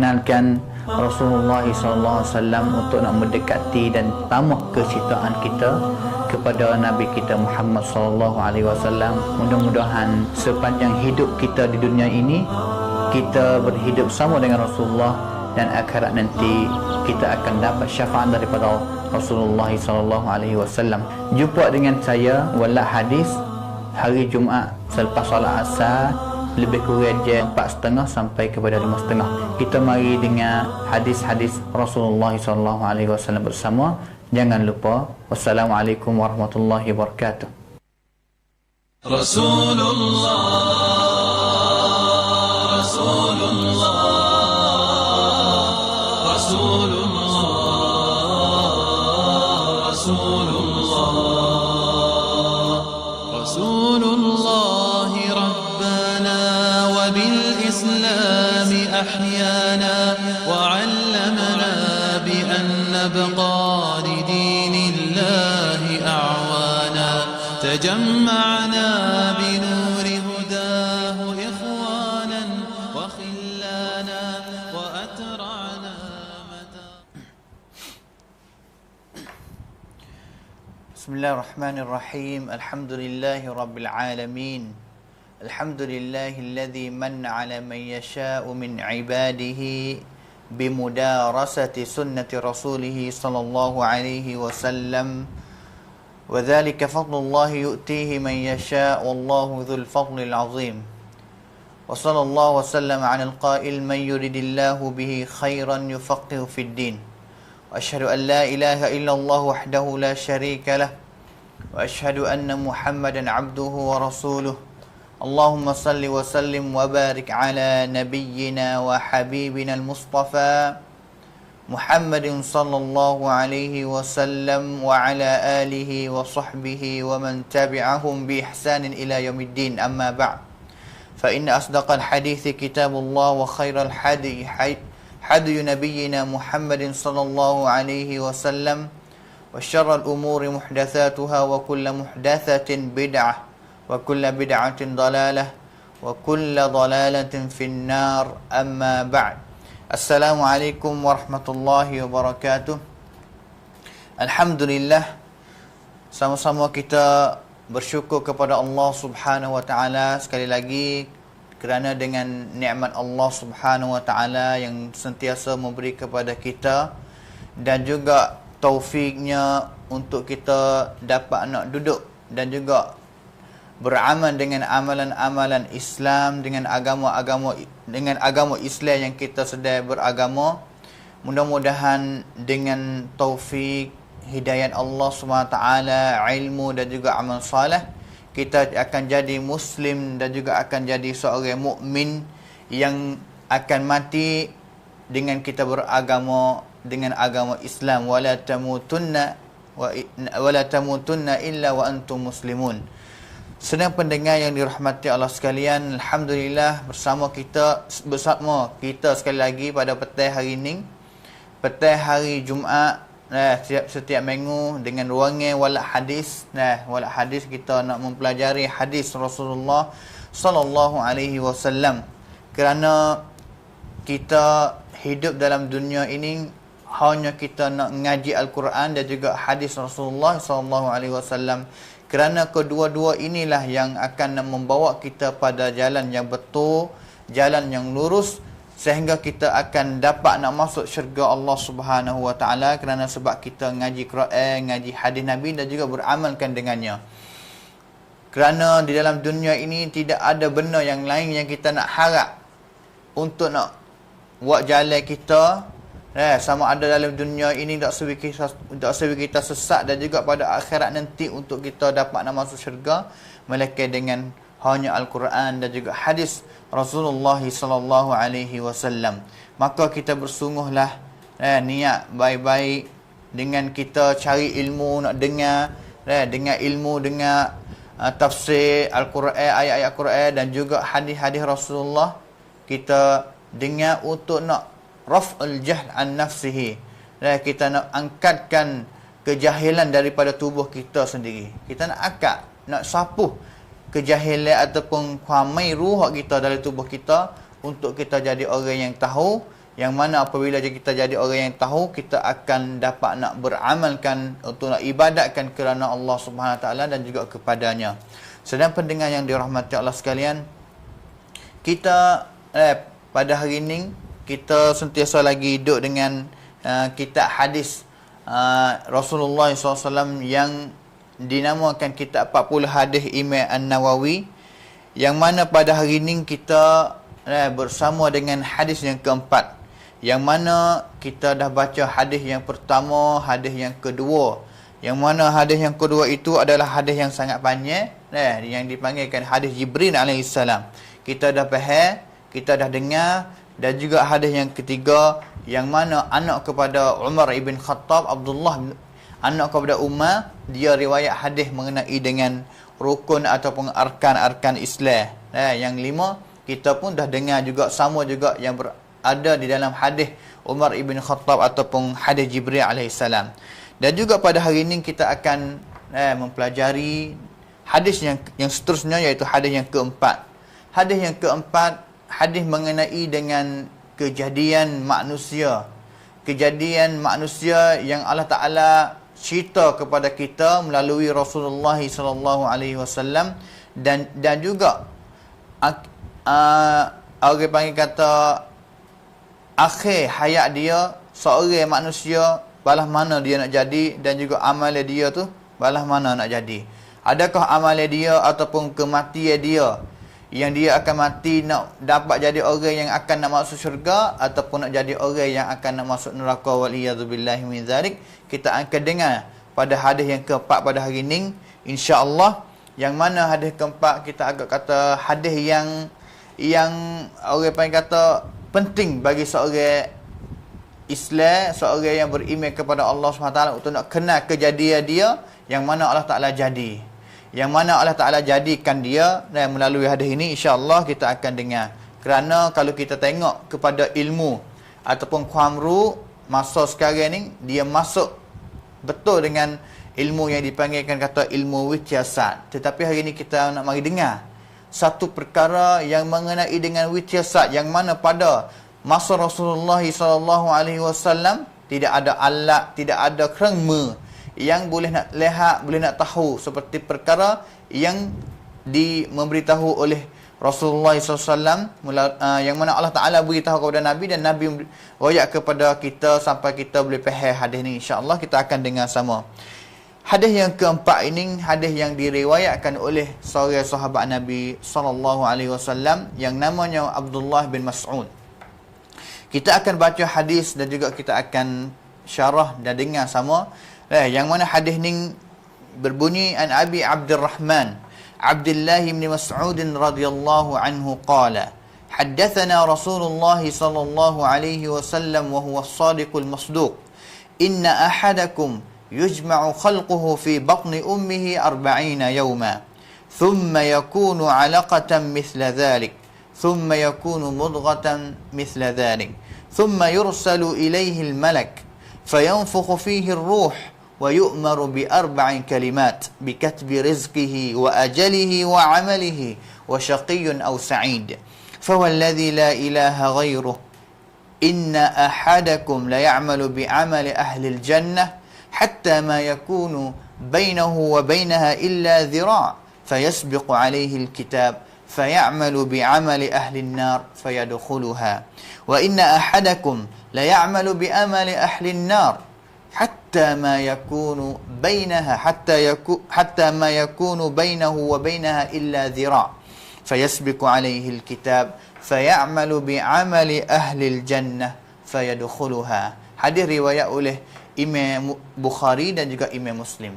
Kenalkan Rasulullah SAW untuk nak mendekati dan tambah kecintaan kita kepada Nabi kita Muhammad SAW. Mudah-mudahan sepanjang hidup kita di dunia ini, kita berhidup sama dengan Rasulullah, dan akhirat nanti kita akan dapat syafaat daripada Rasulullah SAW. Jumpa dengan saya Walad Hadis hari Jumaat selepas solat asar, lebih kurang jam 4.30 sampai kepada 5.30. Kita mari dengar hadis-hadis Rasulullah SAW bersama. Jangan lupa. Wassalamualaikum warahmatullahi wabarakatuh. Rasulullah, Rasulullah, Rasulullah, Rasulullah, Rasulullah Rabbana wa bil Islam ahyana wa 'allamana bi an nabqa لدين الله أعوانا تجمعنا بنور هداه إخوانا وخلانا وأترعنا متى. بسم الله الرحمن الرحيم. الحمد لله رب العالمين. الحمد لله الذي من على من يشاء من عباده بمدارسة سنة رسوله صلى الله عليه وسلم، وذلك فضل الله يؤتيه من يشاء والله ذو الفضل العظيم. وصلى الله وسلم على القائل من يرد الله به خيرا يفقه في الدين. وأشهد أن لا إله إلا الله وحده لا شريك له، وأشهد أن محمدا عبده ورسوله. اللهم صل وسلم وبارك على نبينا وحبيبنا المصطفى محمد صلى الله عليه وسلم وعلى آله وصحبه ومن تبعهم بإحسان إلى يوم الدين. أما بعد، فإن أصدق الحديث كتاب الله، وخير الحدي حدي نبينا محمد صلى الله عليه وسلم، وشر الأمور محدثاتها، وكل محدثة بدعة، وكل بدعة ضلالة، وكل ضلالة في النار. أما بعد. Assalamualaikum warahmatullahi wabarakatuh. Alhamdulillah, sama-sama kita bersyukur kepada Allah Subhanahu wa taala sekali lagi kerana dengan nikmat Allah Subhanahu wa taala yang sentiasa memberi kepada kita, dan juga taufiknya untuk kita dapat nak duduk dan juga beramal dengan amalan-amalan Islam, dengan agama Islam yang kita sedang beragama. Mudah-mudahan dengan taufik hidayat Allah SWT, ilmu dan juga amal salih, kita akan jadi Muslim dan juga akan jadi seorang mukmin yang akan mati dengan kita beragama dengan agama Islam. Wala tamutunna illa wa antum muslimun. Sedang pendengar yang dirahmati Allah sekalian, alhamdulillah bersama kita sekali lagi pada petang hari ini, petang hari Jumaat, setiap minggu dengan ruangan Walad Hadis. Walad Hadis kita nak mempelajari hadis Rasulullah sallallahu alaihi wasallam. Kerana kita hidup dalam dunia ini hanya kita nak ngaji Al-Quran dan juga hadis Rasulullah sallallahu alaihi wasallam. Kerana kedua-dua inilah yang akan membawa kita pada jalan yang betul, jalan yang lurus, sehingga kita akan dapat nak masuk syurga Allah Subhanahu wa taala, kerana sebab kita ngaji Quran, ngaji hadis Nabi dan juga beramalkan dengannya. Kerana di dalam dunia ini tidak ada benda yang lain yang kita nak harap untuk nak buat jalan kita, sama ada dalam dunia ini tak sebi kita sesat, dan juga pada akhirat nanti untuk kita dapat nak masuk syurga, melainkan dengan hanya Al-Quran dan juga hadis Rasulullah sallallahu alaihi wasallam. Maka kita bersungguhlah niat baik-baik dengan kita cari ilmu, nak dengar ilmu, dengar tafsir Al-Quran, ayat-ayat Quran dan juga hadis-hadis Rasulullah. Kita dengar untuk nak raf'ul jahl an nafsihi. Kita nak angkatkan kejahilan daripada tubuh kita sendiri. Kita nak sapuh kejahilan ataupun kuamai ruh kita dari tubuh kita, untuk kita jadi orang yang tahu yang mana apabila kita jadi orang yang tahu, kita akan dapat nak beramalkan untuk nak ibadatkan kerana Allah Subhanahu Wa Taala dan juga kepadanya. Sedang pendengar yang dirahmati Allah sekalian, kita pada hari ini kita sentiasa lagi duduk dengan kitab hadis Rasulullah SAW yang dinamakan kitab 40 hadis Imam An-Nawawi, yang mana pada hari ini kita bersama dengan hadis yang keempat, yang mana kita dah baca hadis yang pertama, hadis yang kedua, yang mana hadis yang kedua itu adalah hadis yang sangat panjang, yang dipanggilkan hadis Jibril alaihissalam. Kita dah faham, kita dah dengar. Dan juga hadis yang ketiga, yang mana anak kepada Umar ibn Khattab, Abdullah anak kepada Umar, dia riwayat hadis mengenai dengan rukun ataupun arkan-arkan Islam. Yang lima, kita pun dah dengar juga, sama juga yang berada di dalam hadis Umar ibn Khattab ataupun hadis Jibril alaihissalam. Dan juga pada hari ini kita akan mempelajari hadis yang seterusnya, iaitu hadis yang keempat. Hadis yang keempat, hadis mengenai dengan kejadian manusia. Kejadian manusia yang Allah Ta'ala cerita kepada kita melalui Rasulullah SAW, dan juga orang panggil kata akhir hayat dia, seorang manusia balas mana dia nak jadi, dan juga amal dia tu balas mana nak jadi. Adakah amal dia ataupun kematian dia yang dia akan mati nak dapat jadi orang yang akan nak masuk syurga, ataupun nak jadi orang yang akan nak masuk neraka, waliyadzubillahi min zalik. Kita akan dengar pada hadis yang keempat pada hari ini, insya-Allah. Yang mana hadis keempat kita agak kata hadis yang orang panggil kata penting bagi seorang Islam, seorang yang beriman kepada Allah SWT, untuk nak kenal kejadian dia yang mana Allah Ta'ala jadi, yang mana Allah Ta'ala jadikan dia. Dan melalui hadis ini insya-Allah kita akan dengar. Kerana kalau kita tengok kepada ilmu ataupun kuamru masa sekarang ni, dia masuk betul dengan ilmu yang dipanggilkan kata ilmu wityasat. Tetapi hari ini kita nak mari dengar satu perkara yang mengenai dengan wityasat, yang mana pada masa Rasulullah SAW tidak ada alat, tidak ada kerengma yang boleh nak lihat, boleh nak tahu seperti perkara yang memberitahu oleh Rasulullah SAW, yang mana Allah Ta'ala beritahu kepada Nabi, dan Nabi royak kepada kita sampai kita boleh faham hadis ni. InsyaAllah kita akan dengar sama. Hadis yang keempat ini, hadis yang diriwayatkan oleh seorang sahabat Nabi SAW yang namanya Abdullah bin Mas'ud. Kita akan baca hadis dan juga kita akan syarah dan dengar sama. Yang mana hadis ni berbunyi, an Abi Abdurrahman Abdullah bin Mas'ud radhiyallahu anhu qala haddathana Rasulullah sallallahu alaihi wasallam wa huwa as-sadiqul masduq inna ahadakum yujma'u khalquhu fi batni ummihi 40 yawma thumma yakunu 'alaqatan mithla dhalik thumma yakunu mudghatan mithla dhalik thumma yursalu ilayhi al-malak fayanfukhu fihi ar-ruh ويؤمر بأربع كلمات بكتب رزقه وأجله وعمله وشقي أو سعيد فوالذي لا إله غيره إن أحدكم ليعمل بعمل أهل الجنة حتى ما يكون بينه وبينها إلا ذراع فيسبق عليه الكتاب فيعمل بعمل أهل النار فيدخلها وإن أحدكم ليعمل بعمل أهل النار حتى ما يكون بينه وبينها إلا ذراع فيسبق عليه الكتاب فيعمل بعمل أهل الجنة فيدخلها. Hadis riwayat oleh Imam Bukhari dan juga Imam Muslim.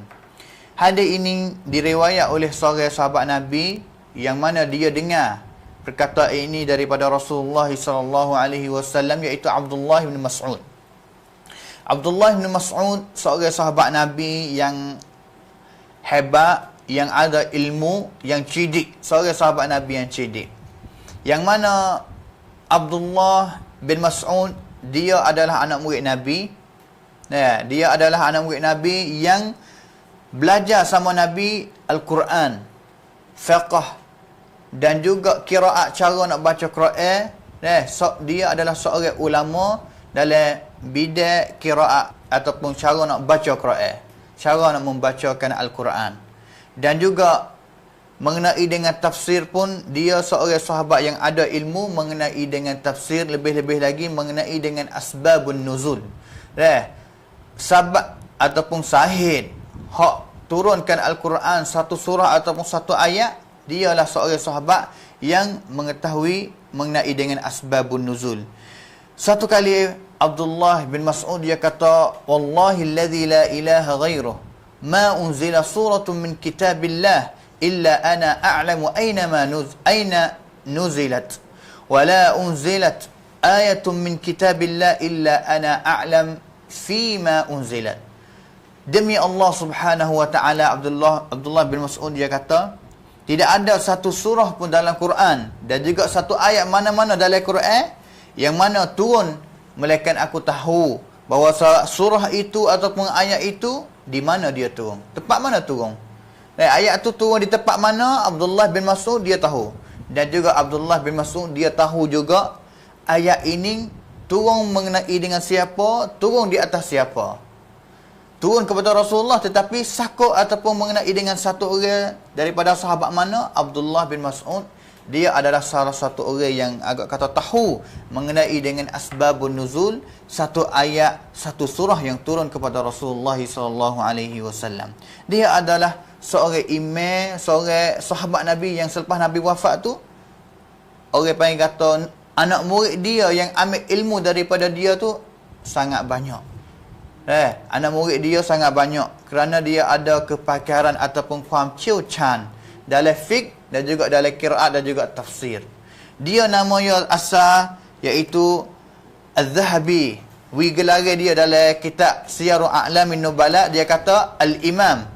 Hadis ini diriwayat oleh seorang sahabat Nabi yang mana dia dengar perkataan ini daripada Rasulullah SAW, iaitu Abdullah bin Mas'ud. Abdullah bin Mas'ud seorang sahabat Nabi yang hebat, yang ada ilmu, yang cerdik, seorang sahabat Nabi yang cerdik. Yang mana Abdullah bin Mas'ud, dia adalah anak murid Nabi. Dia adalah anak murid Nabi yang belajar sama Nabi Al-Quran, fiqh dan juga qiraat, cara nak baca Quran Dia adalah seorang ulama dalam bidang qiraat ataupun cara nak baca Quran, cara nak membacakan Al-Quran. Dan juga mengenai dengan tafsir pun, dia seorang sahabat yang ada ilmu mengenai dengan tafsir, lebih-lebih lagi mengenai dengan asbabun nuzul. Sebab ataupun sahih hak turunkan Al-Quran satu surah ataupun satu ayat, dialah seorang sahabat yang mengetahui mengenai dengan asbabun nuzul. Satu kali Abdullah bin Mas'ud dia kata, "Wallahi alladhi la ilaha ghairuh, ma unzila suratun min kitabillah illa ana a'lamu aina nuzilat, wa la unzilat ayatun min kitabillah illa ana a'lam fima unzilat." Demi Allah Subhanahu wa taala, Abdullah bin Mas'ud dia kata, tidak ada satu surah pun dalam Quran dan juga satu ayat mana-mana dalam Quran yang mana turun melainkan aku tahu bahawa surah itu ataupun ayat itu di mana dia turun, tempat mana turun. Ayat itu turun di tempat mana, Abdullah bin Mas'ud dia tahu. Dan juga Abdullah bin Mas'ud dia tahu juga ayat ini turun mengenai dengan siapa, turun di atas siapa. Turun kepada Rasulullah, tetapi sakut ataupun mengenai dengan satu orang daripada sahabat mana, Abdullah bin Mas'ud, dia adalah salah satu orang yang agak kata tahu mengenai dengan asbabun nuzul, satu ayat, satu surah yang turun kepada Rasulullah SAW. Dia adalah seorang imam, seorang sahabat Nabi yang selepas Nabi wafat tu, orang panggil kata anak murid dia yang ambil ilmu daripada dia tu sangat banyak. Anak murid dia sangat banyak kerana dia ada kepakaran ataupun faham ciucan dalam fiqh dan juga dalam qiraat dan juga tafsir. Dia namanya asal iaitu Az-Zahabi. Gelar dia dalam kitab Siyarul A'lamin Nubala, dia kata Al-Imam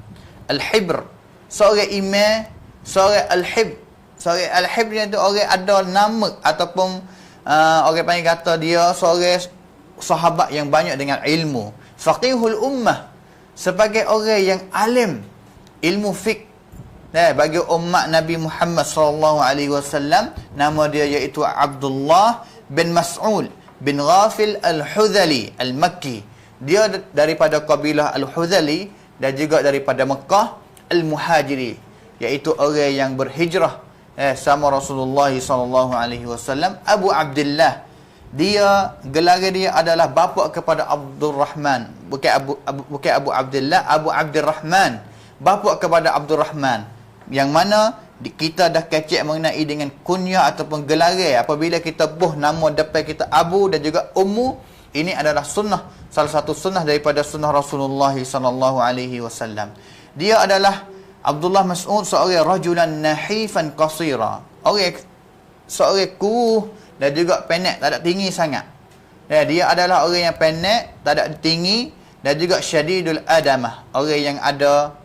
Al-Hibr. Seorang imam, seorang Al-Hibr. Seorang Al-Hibr itu orang ada nama ataupun orang panggil kata dia seorang sahabat yang banyak dengan ilmu. Faqihul ummah, sebagai orang yang alim ilmu fiqh bagi umat Nabi Muhammad SAW. Nama dia iaitu Abdullah bin Mas'ud bin Ghafil Al-Hudhali Al-Makki. Dia daripada kabilah Al-Hudhali dan juga daripada Mekah. Al-Muhajiri, iaitu orang yang berhijrah sama Rasulullah SAW. Abu Abdullah, dia gelar dia adalah bapa kepada Abdul Rahman, bukan Abu Abdullah, Abu Abdurrahman, bapa kepada Abdul Rahman, yang mana kita dah kecek mengenai dengan kunyah ataupun gelar apabila kita buh nama depan kita Abu dan juga Ummu. Ini adalah sunnah, salah satu sunnah daripada sunnah Rasulullah SAW. Dia adalah Abdullah Mas'ud, seorang rajulan nahifan qasira, seorang kuruh dan juga pendek, tak ada tinggi sangat. Dia adalah orang yang pendek, tak ada tinggi, dan juga syadidul adamah, orang yang ada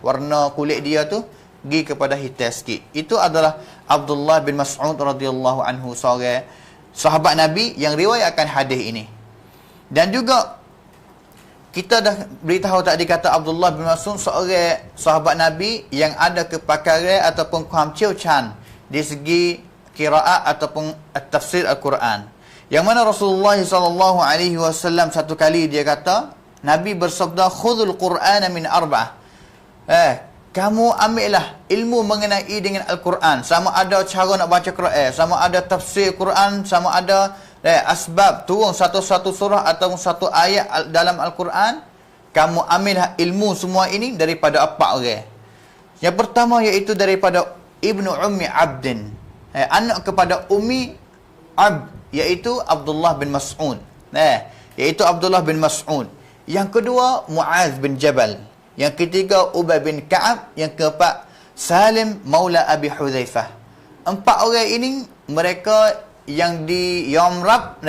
warna kulit dia tu pergi kepada hitam sikit. Itu adalah Abdullah bin Mas'ud radhiyallahu anhu, seorang sahabat Nabi yang riwayatkan hadis ini. Dan juga kita dah beritahu tadi kata Abdullah bin Mas'ud seorang sahabat Nabi yang ada kepakaran ataupun faham ciucan di segi qiraat ataupun tafsir Al-Quran. Yang mana Rasulullah SAW satu kali dia kata, Nabi bersabda, "Khudhul Qur'ana min arba'ah." Kamu ambillah ilmu mengenai dengan Al-Quran. Sama ada cara nak baca Quran, sama ada tafsir Quran, sama ada asbab turun satu-satu surah atau satu ayat dalam Al-Quran. Kamu ambillah ilmu semua ini daripada empat orang. Yang pertama iaitu daripada Ibnu Ummi Abdin, anak kepada Ummi Abd, iaitu Abdullah bin Mas'ud. Iaitu Abdullah bin Mas'ud. Yang kedua Muaz bin Jabal. Yang ketiga Ubay bin Ka'ab. Yang keempat Salim Maula Abi Hudzaifah. Empat orang ini mereka yang diyamrab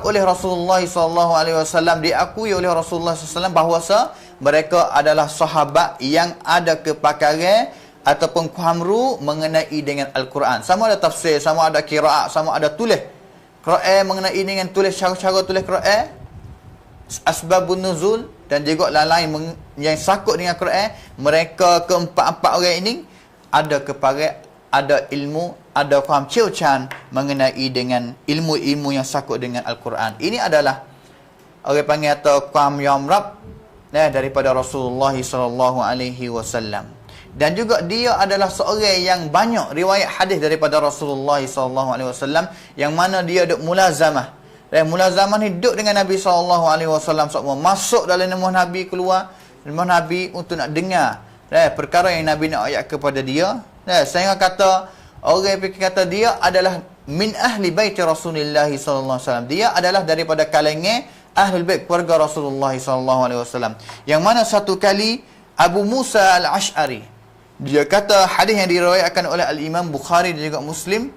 oleh Rasulullah SAW, diakui oleh Rasulullah SAW bahawasa mereka adalah sahabat yang ada kepakaran ataupun kuhamru mengenai dengan Al-Quran. Sama ada tafsir, sama ada qiraat, sama ada tulis Quran mengenai dengan tulis cara-cara tulis Quran, asbabun nuzul dan juga lain-lain yang sakut dengan Quran. Mereka keempat-empat orang ini ada kepakaran, ada ilmu, ada faham ciucan mengenai dengan ilmu-ilmu yang sakut dengan Al-Quran. Ini adalah orang panggil atau faham yamrab daripada Rasulullah SAW. Dan juga dia adalah seorang yang banyak riwayat hadis daripada Rasulullah SAW, yang mana dia duk mulazamah. Mulazamah ni duduk dengan Nabi SAW semua. Masuk dalam rumah Nabi, keluar rumah Nabi untuk nak dengar perkara yang Nabi nak ayat kepada dia. Saya kata, orang fikir kata dia adalah min ahli baiti Rasulullah SAW. Dia adalah daripada kalangan ahlul bait, keluarga Rasulullah SAW. Yang mana satu kali Abu Musa al-Ash'ari, dia kata hadis yang diriwayatkan oleh Al-Imam Bukhari dan juga Muslim,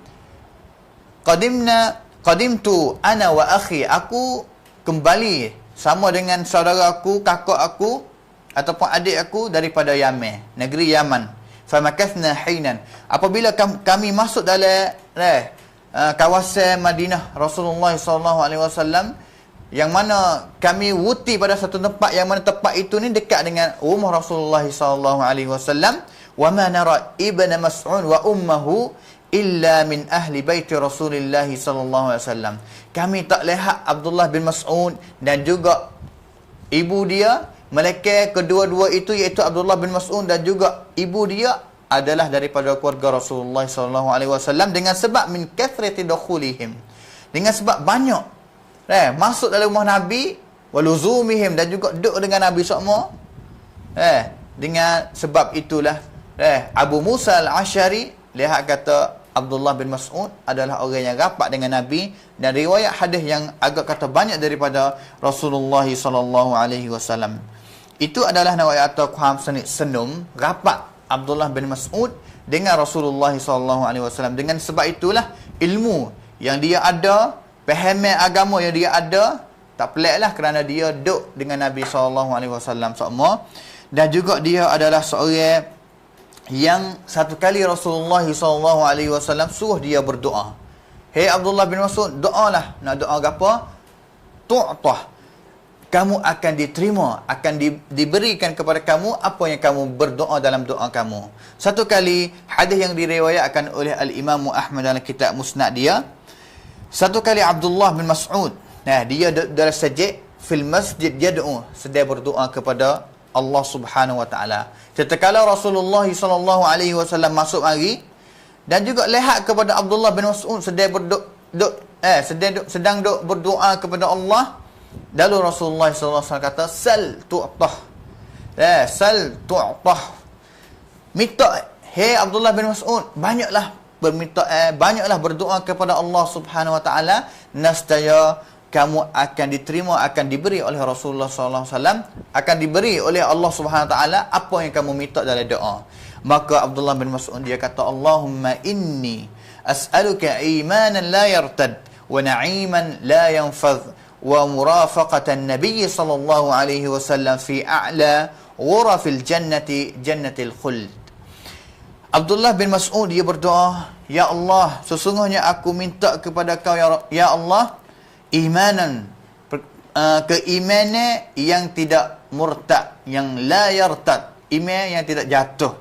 Qadimtu ana wa akhi, aku kembali sama dengan saudara aku, kakak aku ataupun adik aku daripada Yaman, negeri Yaman. Famakathna hinan, apabila kami masuk dalam kawasan Madinah Rasulullah SAW, yang mana kami wuti pada satu tempat, yang mana tempat itu ni dekat dengan rumah Rasulullah SAW. Wa ma nara ibn Mas'ud wa ummuhu illa min ahli baiti Rasulullah SAW. Kami tak lihat Abdullah bin Mas'ud dan juga ibu dia, mereka kedua-dua itu iaitu Abdullah bin Mas'ud dan juga ibu dia adalah daripada keluarga Rasulullah SAW, dengan sebab min kathrati dukhulihim, dengan sebab banyak masuk dalam rumah Nabi, waluzumihim, dan juga duduk dengan Nabi semua. Dengan sebab itulah Abu Musa al-Ash'ari lihat kata Abdullah bin Mas'ud adalah orang yang rapat dengan Nabi, dan riwayat hadis yang agak kata banyak daripada Rasulullah SAW. Itu adalah riwayat atau faham senum rapat Abdullah bin Mas'ud dengan Rasulullah SAW. Dengan sebab itulah ilmu yang dia ada, pahaman agama yang dia ada, tak peliklah kerana dia duduk dengan Nabi SAW semua. Dan juga dia adalah seorang yang satu kali Rasulullah SAW suruh dia berdoa. Hei Abdullah bin Mas'ud, doalah. Nak doa apa? Tu'tah, kamu akan diterima, akan diberikan kepada kamu apa yang kamu berdoa dalam doa kamu. Satu kali hadis yang diriwayatkan oleh Al-Imam Ahmad dalam kitab Musnad dia, satu kali Abdullah bin Mas'ud, dia dalam sajid fil masjid yad'u, sedang berdoa kepada Allah Subhanahu wa taala. Tatkala Rasulullah SAW masuk mari dan juga lihat kepada Abdullah bin Mas'ud sedang berdoa kepada Allah. Lalu Rasulullah SAW kata, sal tu'tah. Sal tu'tah. Minta, hei Abdullah bin Mas'ud, banyaklah berminta, banyaklah berdoa kepada Allah Subhanahu wa taala, nescaya kamu akan diterima, akan diberi oleh Rasulullah SAW, akan diberi oleh Allah Subhanahu Wa Taala apa yang kamu minta dalam doa. Maka Abdullah bin Mas'ud dia kata, Allahumma inni as'aluka imanan la yartad wa na'iman la yanfadh wa murafaqatan nabiy sallallahu alaihi wasallam fi a'la ghurafil jannati jannatil khuld. Abdullah bin Mas'ud dia berdoa, ya Allah, sesungguhnya aku minta kepada kau ya Allah, imanan, keimanan yang tidak murtad, yang la yartad, iman yang tidak jatuh.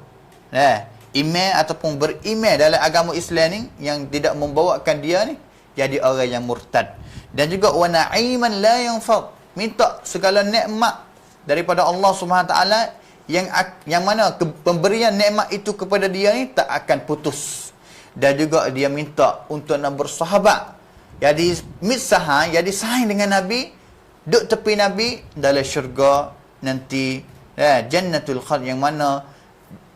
Iman ataupun beriman dalam agama Islam ni yang tidak membawakan dia ni jadi orang yang murtad. Dan juga wa na'iman la yanfad, minta segala nikmat daripada Allah Subhanahu taala yang mana pemberian nikmat itu kepada dia ni tak akan putus. Dan juga dia minta untuk nak bersahabat, jadi misah, jadi saing dengan Nabi, duduk tepi Nabi dalam syurga nanti, jannatul khuld, yang mana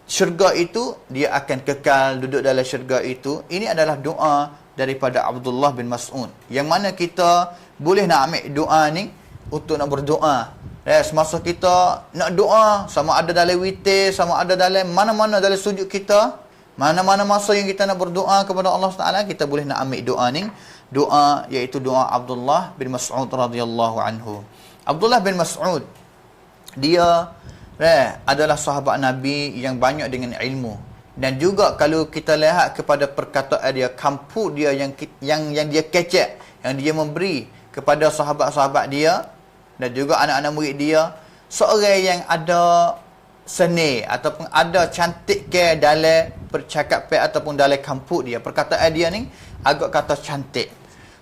syurga itu dia akan kekal duduk dalam syurga itu. Ini adalah doa daripada Abdullah bin Mas'ud, yang mana kita boleh nak ambil doa ni untuk nak berdoa. Semasa kita nak doa, sama ada dalam witir, sama ada dalam mana-mana dalam sujud kita, mana-mana masa yang kita nak berdoa kepada Allah Taala, kita boleh nak ambil doa ni. Doa iaitu doa Abdullah bin Mas'ud radhiyallahu anhu. Abdullah bin Mas'ud dia adalah sahabat Nabi yang banyak dengan ilmu. Dan juga kalau kita lihat kepada perkataan dia, kampu dia yang dia kecek, yang dia memberi kepada sahabat-sahabat dia dan juga anak-anak murid dia, seorang yang ada seni ataupun ada cantik ke dalam percakapan ataupun dalam kampuk dia. Perkataan dia ni agak kata cantik.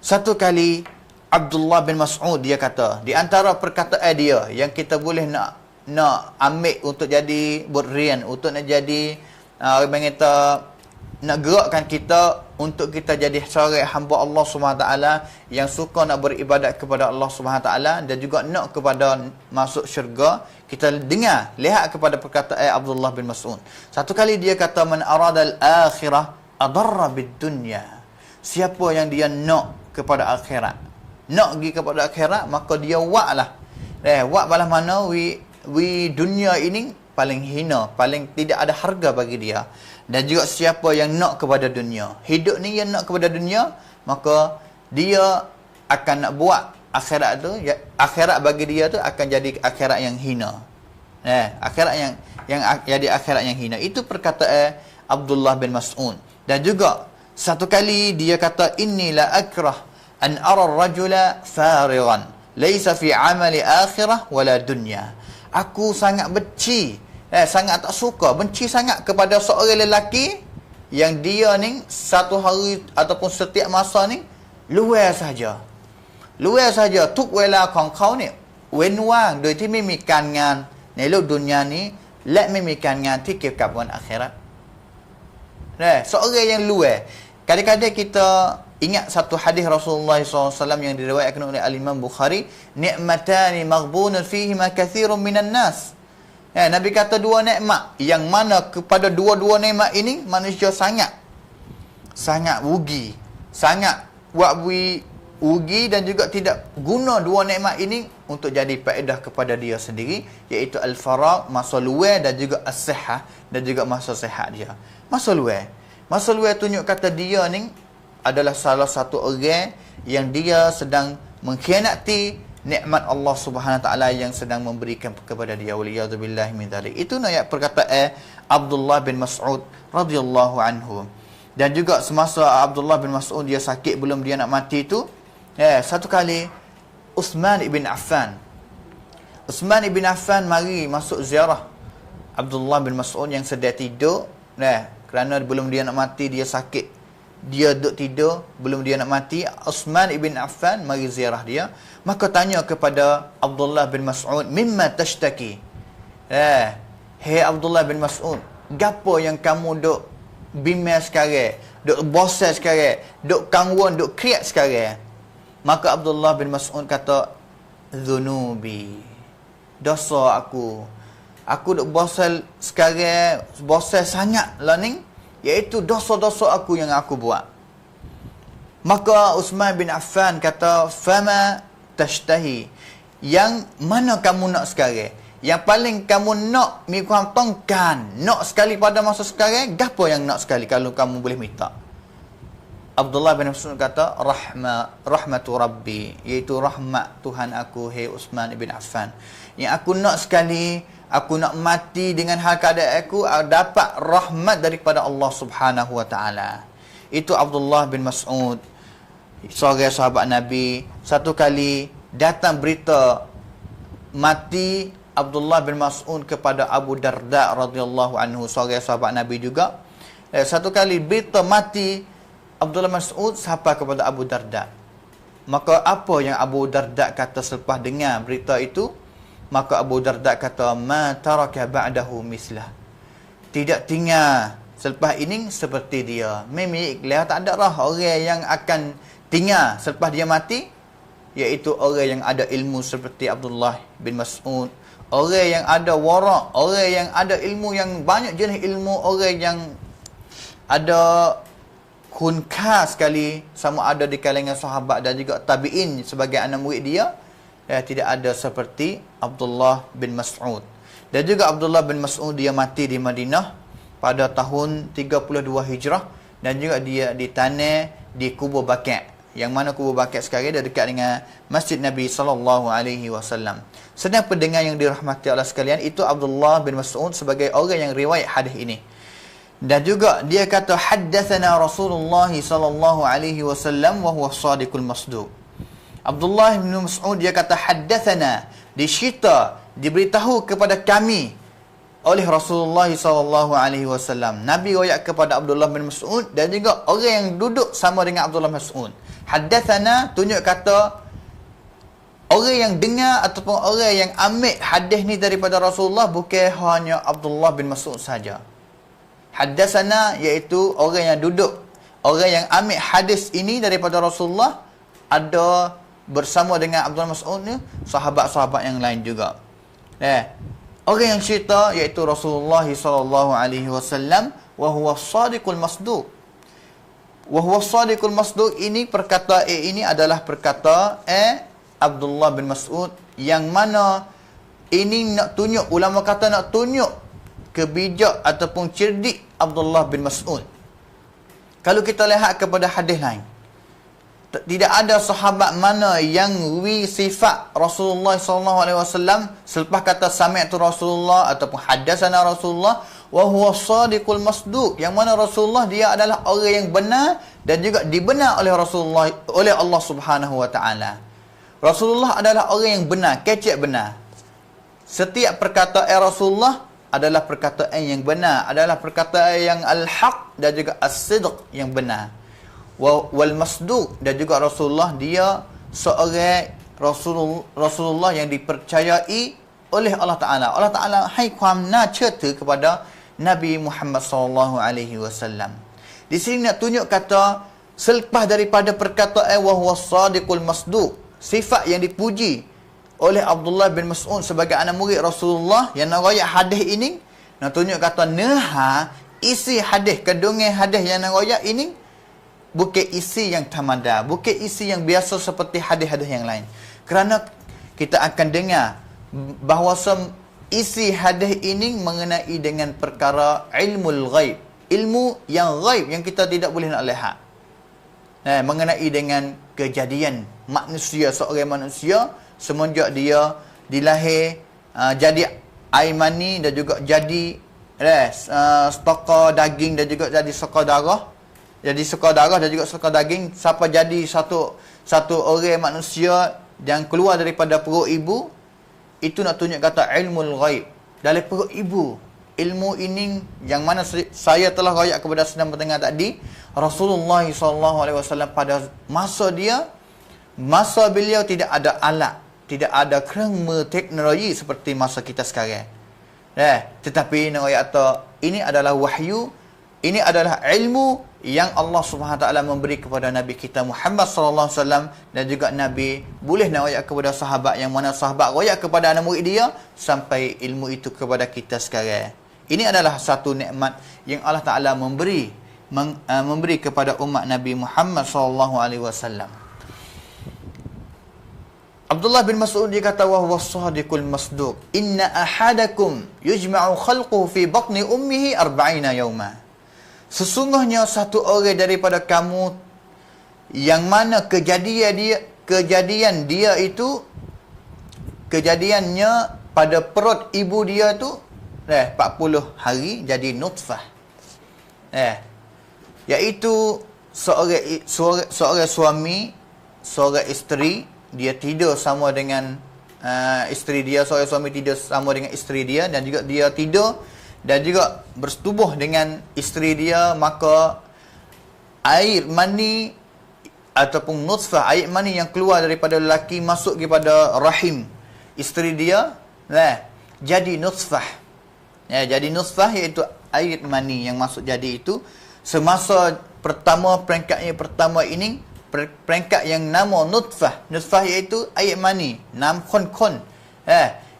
Satu kali Abdullah bin Mas'ud dia kata, di antara perkataan dia yang kita boleh nak ambil untuk jadi berian, untuk nak jadi orang kata nak gerakkan kita untuk kita jadi seorang hamba Allah SWT yang suka nak beribadat kepada Allah SWT dan juga nak kepada masuk syurga. Kita dengar, lihat kepada perkataan Abdullah bin Mas'ud. Satu kali dia kata, man aradal akhirah adarra bid dunya. Siapa yang dia nak kepada akhirat, nak pergi kepada akhirat, maka dia waklah. Wak balas mana we dunia ini paling hina, paling tidak ada harga bagi dia. Dan juga siapa yang nak kepada dunia, hidup ni yang nak kepada dunia, maka dia akan nak buat akhirat tu, akhirat bagi dia tu akan jadi akhirat yang hina. Akhirat yang jadi akhirat yang hina. Itu perkataan Abdullah bin Mas'ud. Dan juga satu kali dia kata, inni la akrah an ara ar-rajula farighan laysa fi amali akhirah wala dunya. Aku sangat benci, sangat tak suka, benci sangat kepada seorang lelaki yang dia ni satu hari ataupun setiap masa ni luar saja. Luar sajaทุกเวลาของเขาเนี่ยเว้นว่างโดยที่ไม่มีการงานในโลกดุนยานี้และไม่มีการงานที่เกี่ยวกับวันอาคิเราะห์. Seorang yang luar. Kadang-kadang kita ingat satu hadis Rasulullah SAW yang diriwayatkan oleh Al-Imam Bukhari, ni'matani maghbunun fihima kathirun minan nas. Nabi kata dua nikmat yang mana kepada dua-dua nikmat ini manusia sangat rugi, sangat rugi dan juga tidak guna dua nikmat ini untuk jadi faedah kepada dia sendiri, iaitu al-faragh, masa luar, dan juga as-sihah, dan juga masa sihat dia. Masa luar tunjuk kata dia ni adalah salah satu orang yang dia sedang mengkhianati nikmat Allah Subhanahu Wa Taala yang sedang memberikan kepada dia. Waliyadzubillahi min dzalik. Itu ayat perkataan Abdullah bin Mas'ud radhiyallahu anhu. Dan juga semasa Abdullah bin Mas'ud dia sakit belum dia nak mati tu, satu kali Uthman ibn Affan mari masuk ziarah Abdullah bin Mas'ud yang sedang tidur, kerana belum dia nak mati, dia sakit, dia duduk tidur, belum dia nak mati. Uthman ibn Affan mari ziarah dia, maka tanya kepada Abdullah bin Mas'ud, mimma tashtaki? Hey Abdullah bin Mas'ud, gapo yang kamu duk bimbang sekarang, duk bosan sekarang, duk kangguan, duk kriak sekarang? Maka Abdullah bin Mas'ud kata, dhunubi, dosa aku duk bosan sekarang, bosan sangat lah ni, iaitu dosa-dosa aku yang aku buat. Maka Uthman bin Affan kata, fama tashtahi, yang mana kamu nak sekarang, yang paling kamu nak mikam tongkan nak sekali pada masa sekarang, gapo yang nak sekali kalau kamu boleh minta? Abdullah bin Mas'ud kata, rahmatu rabbi, iaitu rahmat Tuhan aku, hai Uthman bin Affan. Yang aku nak sekali, aku nak mati dengan hal keadaan aku dapat rahmat daripada Allah Subhanahu Wa Taala. Itu Abdullah bin Mas'ud, seorang sahabat Nabi. Satu kali datang berita mati Abdullah bin Mas'ud kepada Abu Darda radhiyallahu anhu, seorang sahabat Nabi juga. Satu kali berita mati Abdullah Mas'ud sampai kepada Abu Darda. Maka apa yang Abu Darda kata selepas dengar berita itu? Maka Abu Darda kata, ma taraka ba'dahu mislah, tidak tinggal selepas ini seperti dia. Memang tak ada lah orang yang akan tinggal selepas dia mati, iaitu orang yang ada ilmu seperti Abdullah bin Mas'ud, orang yang ada wara', orang yang ada ilmu yang banyak jenis ilmu, orang yang ada kunka sekali, sama ada di kalangan sahabat dan juga tabi'in sebagai anak murid dia. Tidak ada seperti Abdullah bin Mas'ud. Dan juga Abdullah bin Mas'ud dia mati di Madinah pada tahun 32 Hijrah, dan juga dia ditanam di kubur Baqi', yang mana kubur Baqi' sekarang dia dekat dengan Masjid Nabi sallallahu alaihi wasallam. Sedang pendengar yang dirahmati Allah sekalian, itu Abdullah bin Mas'ud sebagai orang yang riwayat hadis ini. Dan juga dia kata, haddatsana Rasulullah sallallahu alaihi wasallam wa huwa shadiqul masduq. Abdullah bin Mas'ud dia kata, haddatsana, dicerita, diberitahu kepada kami oleh Rasulullah SAW. Nabi royak kepada Abdullah bin Mas'ud dan juga orang yang duduk sama dengan Abdullah bin Mas'ud. Haddatsana tunjuk kata orang yang dengar ataupun orang yang ambil hadis ni daripada Rasulullah bukan hanya Abdullah bin Mas'ud saja. Haddatsana iaitu orang yang duduk, orang yang ambil hadis ini daripada Rasulullah ada bersama dengan Abdullah bin Mas'ud ni sahabat-sahabat yang lain juga. Orang yang cerita iaitu Rasulullah sallallahu alaihi wasallam wa huwa as-sadiqul masduq. Wa huwa as-sadiqul masduq ini perkataan ini adalah perkataan Abdullah bin Mas'ud yang mana ini nak tunjuk, ulama kata nak tunjuk kebijak ataupun cerdik Abdullah bin Mas'ud. Kalau kita lihat kepada hadis lain, tidak ada sahabat mana yang sifat Rasulullah SAW selepas kata sami'tu Rasulullah ataupun haddatsana Rasulullah wa huwa shadiqul masduq, yang mana Rasulullah dia adalah orang yang benar dan juga dibenar oleh Rasulullah, oleh Allah Subhanahu wa taala. Rasulullah adalah orang yang benar, kecek benar. Setiap perkataan Rasulullah adalah perkataan yang benar, adalah perkataan yang al-haq dan juga as-sidq yang benar. Wal masduq, dan juga Rasulullah dia seorang Rasulullah yang dipercayai oleh Allah Taala. Allah Taala haiความน่าเชื่อถือ kepada Nabi Muhammad sallallahu alaihi wasallam. Di sini nak tunjuk kata selepas daripada perkataan wa huwa shadiqul masduq, sifat yang dipuji oleh Abdullah bin Mas'ud sebagai anak murid Rasulullah yang nak royak hadis ini, nak tunjuk kata neha isi hadis, kandungan hadis yang nak royak ini bukan isi yang tamada, bukan isi yang biasa seperti hadis-hadis yang lain. Kerana kita akan dengar bahawa isi hadis ini mengenai dengan perkara ilmul ghaib, ilmu yang ghaib yang kita tidak boleh nak lihat. Mengenai dengan kejadian manusia, seorang manusia semenjak dia dilahir jadi air mani dan juga jadi stoka daging dan juga jadi stoka darah. Jadi suka darah dan juga suka daging sampai jadi satu orang manusia yang keluar daripada perut ibu, itu nak tunjuk kata ilmul ghaib dari perut ibu. Ilmu ini yang mana saya telah royak kepada sedang bertengah tadi, Rasulullah SAW pada masa beliau tidak ada alat, tidak ada kerana teknologi seperti masa kita sekarang. Tetapi nak royak ini adalah wahyu, ini adalah ilmu yang Allah Subhanahu Wa Taala memberi kepada Nabi kita Muhammad sallallahu alaihi wasallam, dan juga Nabi boleh nak royak kepada sahabat yang mana sahabat royak kepada anak murid dia sampai ilmu itu kepada kita sekarang. Ini adalah satu nikmat yang Allah Taala memberi kepada umat Nabi Muhammad sallallahu alaihi wasallam. Abdullah bin Mas'ud dia kata wa huwa shadiqul masduq, inna ahadakum yujma'u khalquhu fi batni ummihi 40 yawma. Sesungguhnya satu orang daripada kamu yang mana kejadiannya pada perut ibu dia tu 40 hari jadi nutfah. Iaitu seorang suami, seorang isteri, dia tidur sama dengan isteri dia, seorang suami tidur sama dengan isteri dia, dan juga dia tidur dan juga bersetubuh dengan isteri dia, maka air mani ataupun nutfah, air mani yang keluar daripada lelaki masuk kepada rahim isteri dia, jadi nutfah. Jadi nutfah iaitu air mani yang masuk jadi itu. Semasa peringkatnya pertama ini, peringkat yang nama nutfah. Nutfah iaitu air mani, nam khon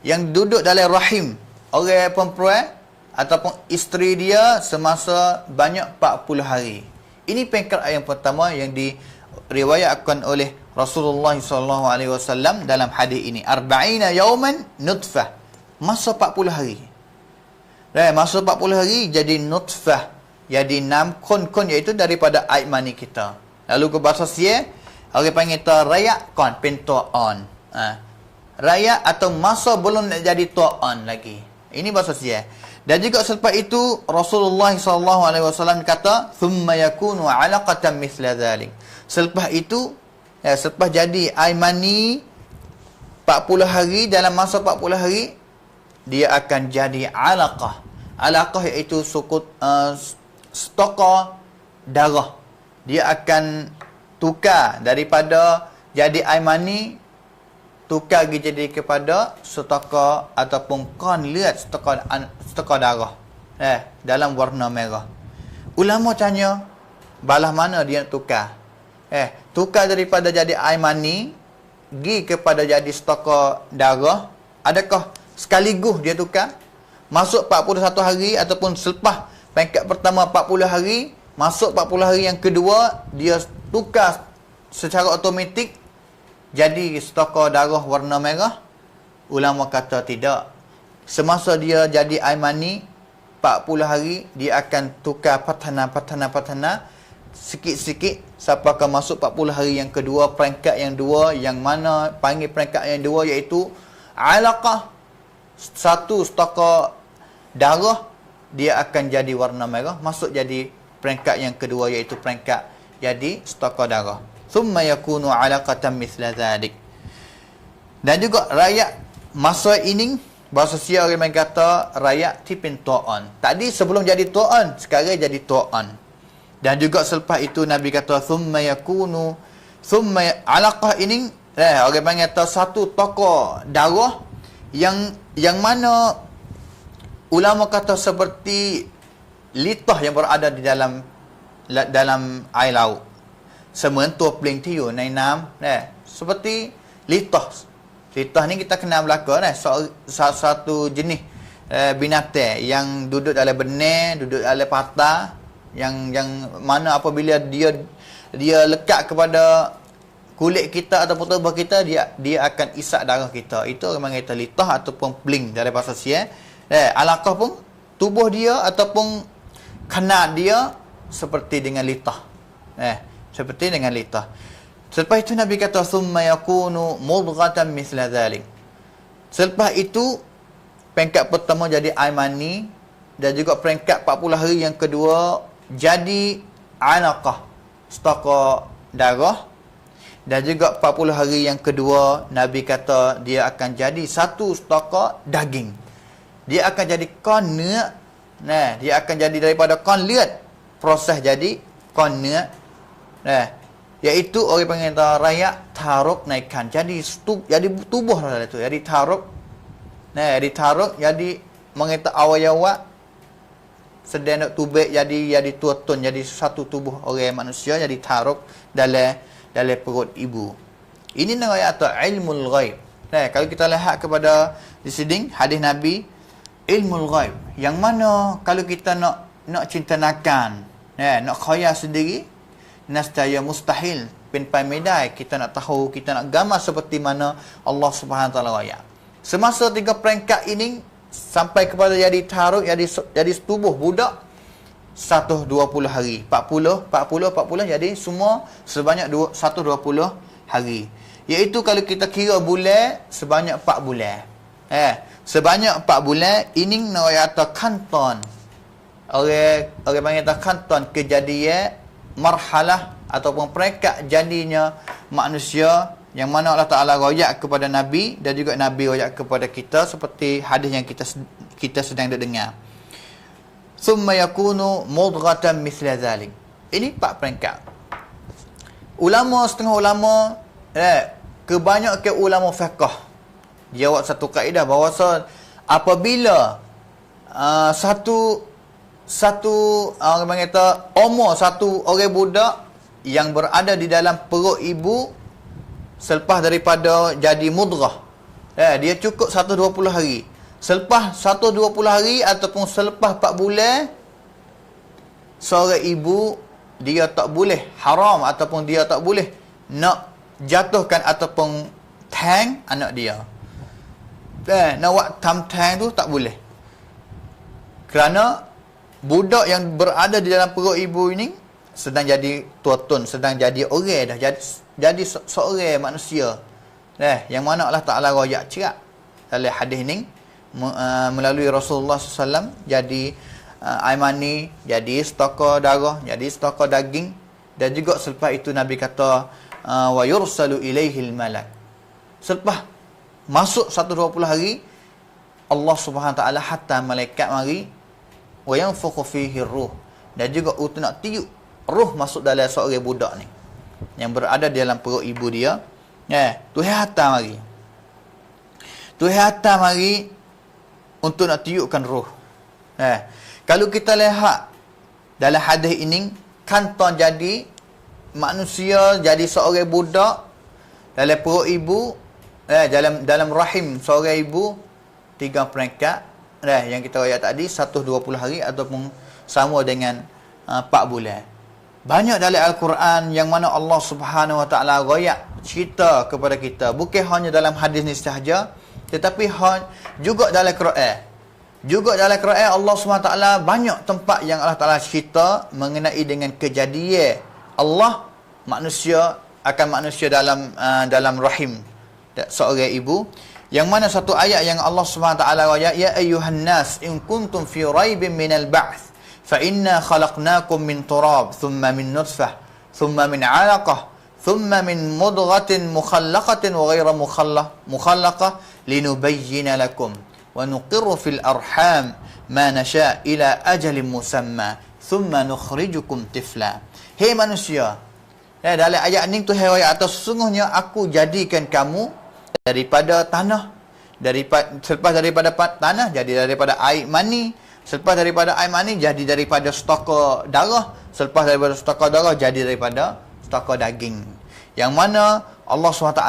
yang duduk dalam rahim orang perempuan ataupun isteri dia semasa banyak 40 hari. Ini peringkat yang pertama yang diriwayatkan oleh Rasulullah SAW dalam hadis ini. 40 yauman nutfah. Masa 40 hari. Masa 40 hari jadi nutfah. Jadi nam kon iaitu daripada air mani kita. Lalu ke bahasa Sia, orang panggil rayak kon pentoon. Rayak atau masa belum nak jadi toon lagi. Ini bahasa Sia. Dan juga selepas itu Rasulullah SAW kata thumma yakunu 'alaqatan mithla dhalik. Selepas itu selepas jadi air mani 40 hari, dalam masa 40 hari dia akan jadi alaqah. Alaqah iaitu stokor darah. Dia akan tukar daripada jadi air mani, tukar jadi kepada stokor ataupun konliat stokor darah. Dalam warna merah. Ulama tanya, balah mana dia nak tukar? Tukar daripada jadi air mani pergi kepada jadi stokor darah, adakah sekaligus dia tukar? Masuk 41 hari ataupun selepas peringkat pertama 40 hari, masuk 40 hari yang kedua, dia tukar secara automatik jadi stokor darah warna merah? Ulama kata tidak. Semasa dia jadi air mani 40 hari, dia akan tukar patana sikit-sikit sampai akan masuk 40 hari yang kedua, peringkat yang dua, yang mana panggil peringkat yang dua iaitu alaqah. Satu stokor darah dia akan jadi warna merah, masuk jadi peringkat yang kedua iaitu peringkat jadi stokor darah. Thumma yakunu alaqatan mithla dhalik. Dan juga rakyat masa ini, bahasa Sia orang kata rakyat tipin to'an. Tadi sebelum jadi to'an, sekarang jadi to'an. Dan juga selepas itu Nabi kata thumma alaqah ini, orang panggil kata satu tokoh darah yang mana ulama kata seperti litah yang berada di dalam air laut. Sementua peling tiu naik nam, seperti litah. Litah ni kita kenal belaka, satu jenis binatang yang duduk dalam benih, duduk dalam patah, yang mana apabila dia lekat kepada kulit kita ataupun tubuh kita, dia akan isap darah kita. Itu orang panggil litah ataupun pling dari bahasa Sia. Alaqah pun tubuh dia ataupun kanat dia seperti dengan litah. Seperti dengan litah. Selepas itu Nabi kata summa yakunu mudghatan mithla dhalik. Selepas itu peringkat pertama jadi air mani, dan juga peringkat 40 hari yang kedua jadi alaqah, stokor darah, dan juga 40 hari yang kedua Nabi kata dia akan jadi satu stokor daging. Dia akan jadi konliat. Dia akan jadi daripada konliat, proses jadi konliat. Iaitu orang panggil rakyat taruk naikkan. Jadi tubuh lah itu. Jadi taruk. Ditaruk jadi mengita awal-awal sedang nak tubik jadi tuatun, jadi satu tubuh orang manusia, jadi taruk dalam perut ibu. Ini namanya atau ilmul ghaib. Kalau kita lihat kepada di sini hadis Nabi, ilmul ghaib yang mana kalau kita nak cintanakan, nak khayal sendiri, nascaya mustahil pinpai medai kita nak tahu, kita nak gambar seperti mana Allah Subhanahu Wa Taala raya. Semasa 3 peringkat ini sampai kepada jadi taruk, jadi tubuh budak 120 hari, 40 jadi semua sebanyak 120 hari. Iaitu kalau kita kira bulan sebanyak 4 bulan. Sebanyak 4 bulan ini nak kata kanton. Orang panggil kanton kejadian marhalah ataupun peringkat jadinya manusia, yang mana Allah Ta'ala royak kepada Nabi dan juga Nabi royak kepada kita, seperti hadis yang kita sedang dengar. Thumma yakunu mudghatan mithla dhalik. Ini 4 peringkat. Setengah ulama, kebanyakan ulama fiqh jawab satu kaedah bahawa apabila satu orang kata umur satu orang budak yang berada di dalam perut ibu selepas daripada jadi mudghah, dia cukup 120 hari. Selepas 120 hari ataupun selepas 4 bulan, seorang ibu dia tak boleh haram ataupun dia tak boleh nak jatuhkan ataupun tang anak dia. Nak buat tang tu tak boleh. Kerana budak yang berada di dalam perut ibu ini sedang jadi tuatun, sedang jadi orang dah, jadi seorang manusia. Yang mana Allah Ta'ala royak cerak dalam hadis ni melalui Rasulullah SAW, jadi air mani, jadi stokor darah, jadi stokor daging. Dan juga selepas itu Nabi kata wa yursalu ilaihil malak. Selepas masuk 120 hari, Allah Subhanahu Wa Taala hatta malaikat mari wa yanfukhu fihi ruh, dan juga untuk nak tiup roh masuk dalam seorang budak ni yang berada dalam perut ibu dia. Tuhan hatta mari. Tuhan hatta mari untuk nak tiupkan roh. Kalau kita lihat dalam hadis ini, kanta jadi manusia, jadi seorang budak dalam perut ibu, dalam rahim seorang ibu, 3 peringkat yang kita ayat tadi, 120 hari ataupun sama dengan 4 bulan. Banyak dalam Al-Quran yang mana Allah Subhanahu Wa Taala royak cerita kepada kita, bukan hanya dalam hadis ni sahaja, tetapi juga dalam Quran. Juga dalam Quran Allah Subhanahu Wa Taala banyak tempat yang Allah Taala cerita mengenai dengan kejadian Allah manusia dalam rahim seorang ibu. Yang mana satu ayat yang Allah Subhanahu Wa Taala royak, ya ayyuhan nas in kuntum fi raibin minal ba'ts fa inna khalaqnakum min turab thumma min nutfah thumma min 'alaqah thumma min mudghatin mukhallaqatin wa ghayra mukhallaqah linubayyana lakum wa nuqirru fil arham ma nasha ila ajalin musamma thumma nukhrijukum tifla. Hei manusia, dalam ayat ni Tuhan royak atas, sesungguhnya aku jadikan kamu daripada tanah, selepas daripada tanah jadi daripada air mani, selepas daripada air mani jadi daripada stoka darah, selepas daripada stoka darah jadi daripada stoka daging. Yang mana Allah SWT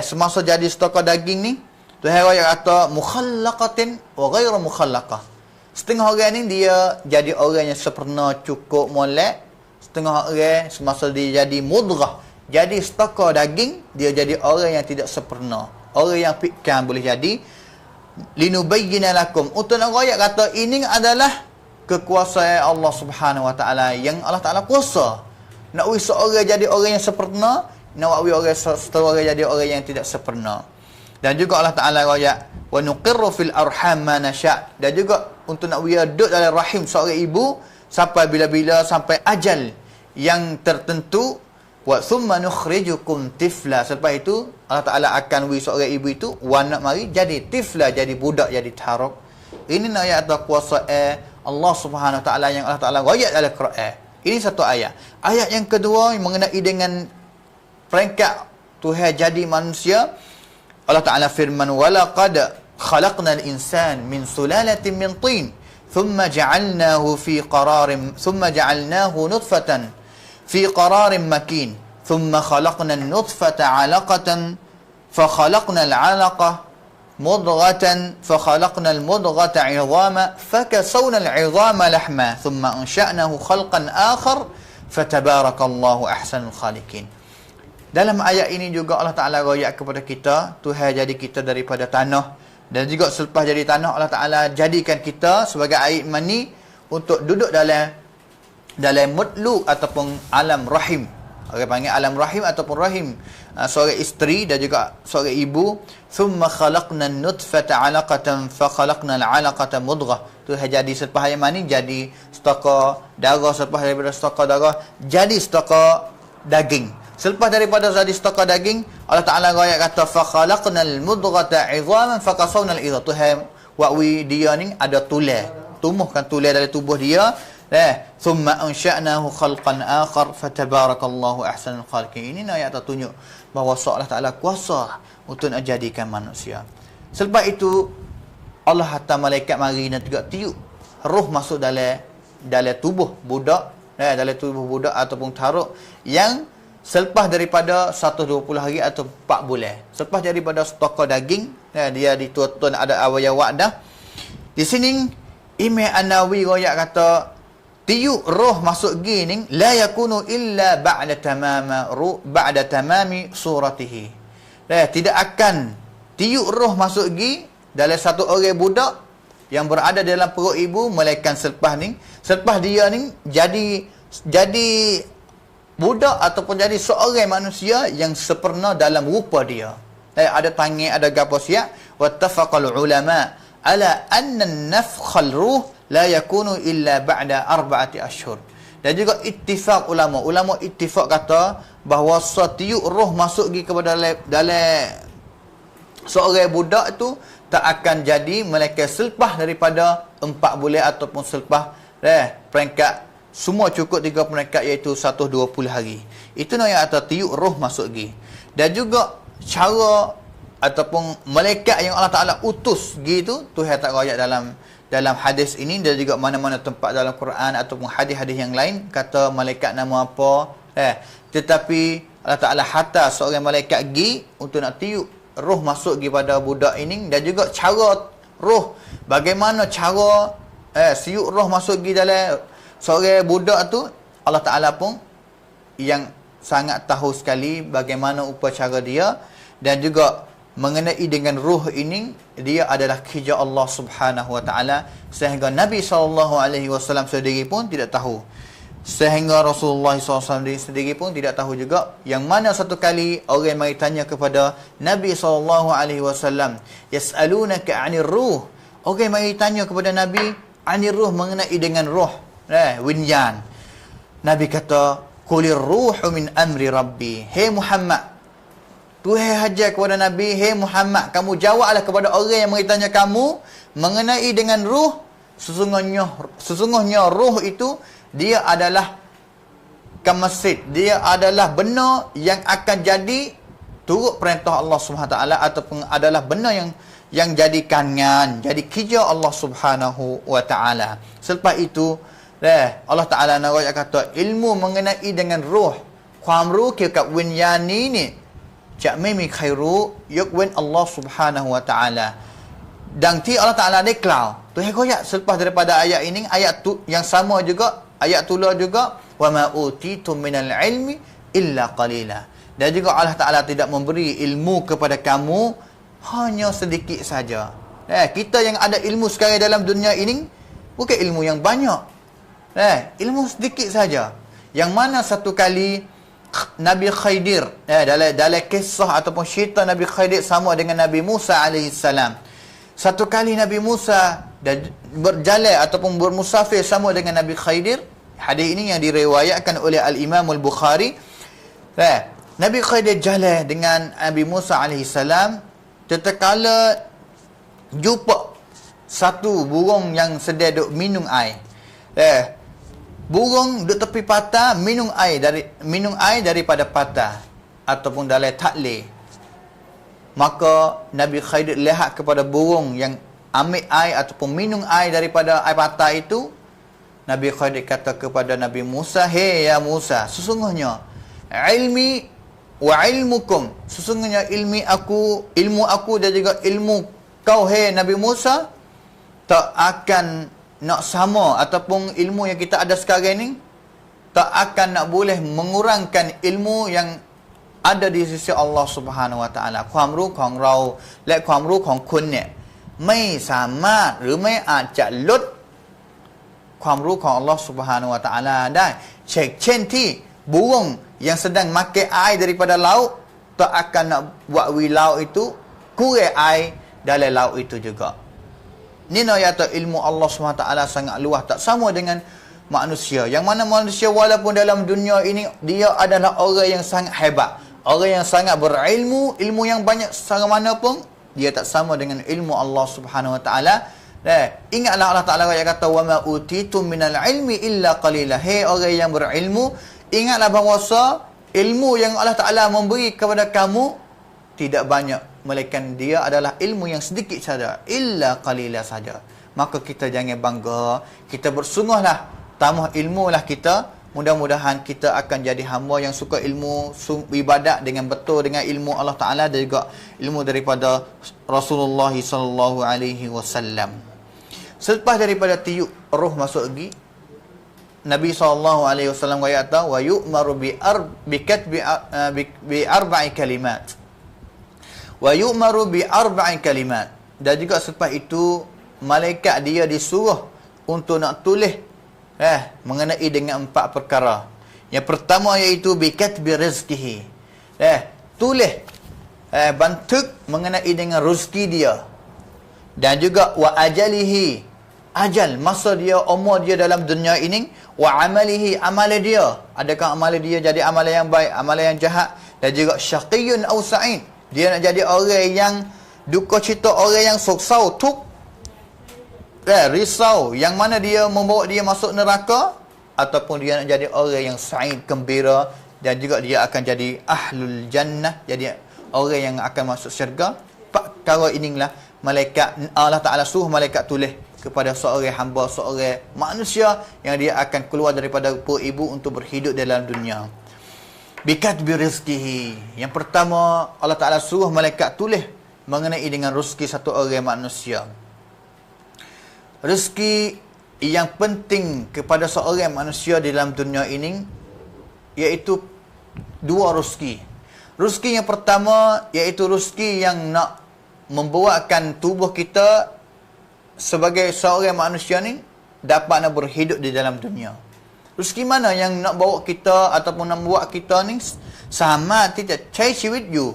semasa jadi stoka daging ni, Tuhan kata mukhallaqatin wa ghairu mukhallaqah. Setengah orang ni dia jadi orang yang sempurna, cukup molek. Setengah orang semasa dia jadi mudghah, jadi stoka daging, dia jadi orang yang tidak sempurna, orang yang fikkan boleh jadi. Linubayyina lakum, untuk nak royak kata ini adalah kekuasaan Allah Subhanahu Wa Taala, yang Allah Taala kuasa nak wi seorang jadi orang yang sempurna, nak wi orang seorang jadi orang yang tidak sempurna. Dan juga Allah Taala royak wa nuqirru fil arham ma nasha, dan juga untuk nak wi duduk dalam rahim seorang ibu sampai bila-bila, sampai ajal yang tertentu. Wa thumma nukhrijukum tifla, selepas itu Allah Taala akan wi seorang ibu itu nak mari jadi tifla, jadi budak, jadi taruk. Ini ayat atau kuasa Allah Subhanahu Wa Taala yang Allah Taala royak dalam Quran. Ini satu ayat. Ayat yang kedua mengenai dengan peringkat Tuhan jadi manusia, Allah Taala firman, wa laqad khalaqnal insan min sulalatin min tin thumma ja'alnahu nutfatan في قرار مكين ثم خلقنا النطفة علقة فخلقنا العلقة مضغة فخلقنا المضغة عظاما فكسونا العظام لحما ثم أنشأناه خلقا آخر فتبارك الله أحسن الخالقين. Dalam ayat ini juga Allah Ta'ala royak kepada kita, Tuhan jadi kita daripada tanah, dan juga selepas jadi tanah Allah Ta'ala jadikan kita sebagai air mani untuk duduk dalam mutluk ataupun alam rahim. Orang panggil alam rahim ataupun rahim seorang isteri dan juga seorang ibu. Thumma khalaqna an-nutfata 'alaqatan fa khalaqna al-'alaqata mudghah. Tu jadi selepas air mani jadi stoka darah, selepas daripada stoka darah jadi stoka daging. Selepas daripada jadi stoka daging, Allah Taala royak kata fa khalaqna al-mudghata 'idhaman fa kasawna al-'idha. Tuhan wakwi dia ni ada tulang, tumbuhkan tulang dalam tubuh dia. Thumma ansha'nahu khalqan akhar fatabarakallahu ahsanul khaliqin. Ini ayat tertunjuk bahawa Allah Taala kuasa untuk nak jadikan manusia. Selepas itu Allah hantar malaikat mari nak juga tiup roh masuk dalam tubuh budak, dalam tubuh budak ataupun taruk yang selepas daripada 120 hari atau 4 bulan. Selepas daripada stoka daging, dia dituan ada awal-awal dah. Di sini Imam An-Nawawi royak kata tiup roh masuk gini la yakunu illa ba'da tamami suratihi. Tidak akan tiup roh masuk gi dalam satu orang budak yang berada dalam perut ibu melainkan selepas dia ni jadi budak ataupun jadi seorang manusia yang sempurna dalam rupa dia. Ada tangan, ada gapo siap. Wattafaqal ulama ala anna nafkhal ruh la yakunu illa ba'da 4 ashhur. Dan juga ittifaq ulama ittifaq kata bahawa setiap roh masuk pergi kepada dalam Seorang budak tu tak akan jadi melainkan selepas daripada 4 bulan ataupun selepas peringkat semua cukup 3 peringkat iaitu 120 hari. Itu yang atau tiup roh masuk gi. Dan juga cara ataupun malaikat yang Allah Taala utus gitu Tuhan tak royak dalam hadis ini, dan juga mana-mana tempat dalam Quran ataupun hadis-hadis yang lain kata malaikat nama apa, tetapi Allah Taala hantar seorang malaikat gi untuk nak tiup roh masuk gi pada budak ini, dan juga cara roh, bagaimana cara siup roh masuk gi dalam seorang budak tu, Allah Taala pun yang sangat tahu sekali bagaimana upacara dia. Dan juga mengenai dengan ruh ini, dia adalah kerja Allah Subhanahu wa taala, sehingga Nabi SAW sendiri pun tidak tahu, sehingga Rasulullah SAW sendiri pun tidak tahu juga. Yang mana satu kali orang mari tanya kepada Nabi SAW, yas'alunaka 'anir ruh, orang mari tanya kepada Nabi 'anir ruh, mengenai dengan ruh, winyan. Nabi kata, qulir ruhu min amri rabbi. Hei Muhammad, Tuhan hajar kepada Nabi, hei Muhammad, kamu jawablah kepada orang yang bertanya kamu mengenai dengan ruh. Sesungguhnya ruh itu dia adalah kamasid, dia adalah benda yang akan jadi turut perintah Allah Subhanahu taala, ataupun adalah benda yang jadi kangan, jadi kerja Allah Subhanahu wa taala. Selepas itu Allah Taala nak kata ilmu mengenai dengan ruh,ความรู้เกี่ยวกับวิญญาณนี้นี่จะไม่มีใครรู้ยกเว้น Allah Subhanahu wa taala. ดังที่ Allah Taala ได้กล่าว Tuhan koyak selepas daripada ayat ini, ayat tu yang sama juga, ayat tula juga, wa ma utitum minal ilmi illa qalila. Dan juga Allah Taala tidak memberi ilmu kepada kamu hanya sedikit saja. Kita yang ada ilmu sekarang dalam dunia ini bukan ilmu yang banyak, ilmu sedikit saja. Yang mana satu kali Nabi Khidir, dalam kisah ataupun cerita Nabi Khidir sama dengan Nabi Musa alaihissalam. Satu kali Nabi Musa berjalan ataupun bermusafir sama dengan Nabi Khidir. Hadis ini yang diriwayatkan oleh Al-Imam Al-Bukhari. Nabi Khidir jalan dengan Nabi Musa alaihissalam, tatkala jumpa satu burung yang sedang duk minum air. Burung duduk tepi patah minum air daripada patah ataupun dalam taklih. Maka Nabi Khidir lihat kepada burung yang ambil air ataupun minum air daripada air patah itu. Nabi Khidir kata kepada Nabi Musa, hei ya Musa, sesungguhnya ilmi wa ilmukum, sesungguhnya ilmu aku dan juga ilmu kau, hei Nabi Musa, tak akan nak sama, ataupun ilmu yang kita ada sekarang ni tak akan nak boleh mengurangkan ilmu yang ada di sisi Allah Subhanahu wa taala. ความรู้ของเราและความรู้ของคุณเนี่ยไม่สามารถหรือไม่อาจจะลดความรู้ของ Allah Subhanahu wa taala ได้เช่นที่ burung yang sedang makan air daripada laut tak akan nak buat laut itu kurang air dalam laut itu juga. Nina yata ilmu Allah SWT sangat luas, tak sama dengan manusia. Yang mana manusia walaupun dalam dunia ini dia adalah orang yang sangat hebat, orang yang sangat berilmu, ilmu yang banyak secara mana pun, dia tak sama dengan ilmu Allah Subhanahu Wa Taala. Ingatlah Allah Taala yang kata wa ma utitum minal ilmi illa qalila. Hei orang yang berilmu, ingatlah bahawa ilmu yang Allah Taala memberi kepada kamu tidak banyak, melainkan dia adalah ilmu yang sedikit saja, illa qalila saja. Maka kita jangan bangga, kita bersungguhlah, tambah ilmulah kita. Mudah-mudahan kita akan jadi hamba yang suka ilmu, ibadat dengan betul dengan ilmu Allah Taala dan juga ilmu daripada Rasulullah sallallahu alaihi wasallam. Selepas daripada tiup roh masuk gi, Nabi sallallahu alaihi wasallam kata wa yu'maru bi arba'i kalimat. Wa yu'maru bi arba'i kalimat. Dan juga selepas itu malaikat dia disuruh untuk nak tulis mengenai dengan 4 perkara. Yang pertama iaitu bi katbi rizqihi. Tulis bantuk mengenai dengan rezeki dia. Dan juga wa ajalihi, ajal masa dia, umur dia dalam dunia ini, wa amalihi, amalan dia, adakah amalan dia jadi amalan yang baik, amalan yang jahat, dan juga syaqiyun aw sa'id, dia nak jadi orang yang duka cita orang yang soksau, risau, yang mana dia membawa dia masuk neraka, ataupun dia nak jadi orang yang sa'id, gembira, dan juga dia akan jadi ahlul jannah, jadi orang yang akan masuk syurga. Perkara inilah Allah Ta'ala suruh malaikat tulis kepada seorang hamba, seorang manusia yang dia akan keluar daripada perut ibu untuk berhidup dalam dunia. Bikatbi rizkihi. Yang pertama, Allah Ta'ala suruh malaikat tulis mengenai dengan rezeki satu orang manusia. Rezeki yang penting kepada seorang manusia di dalam dunia ini, iaitu dua rezeki. Rezeki yang pertama, iaitu rezeki yang nak membuatkan tubuh kita sebagai seorang manusia ni dapat nak berhidup di dalam dunia. Rezeki mana yang nak bawa kita ataupun nak buat kita ni sama tidak cai with you,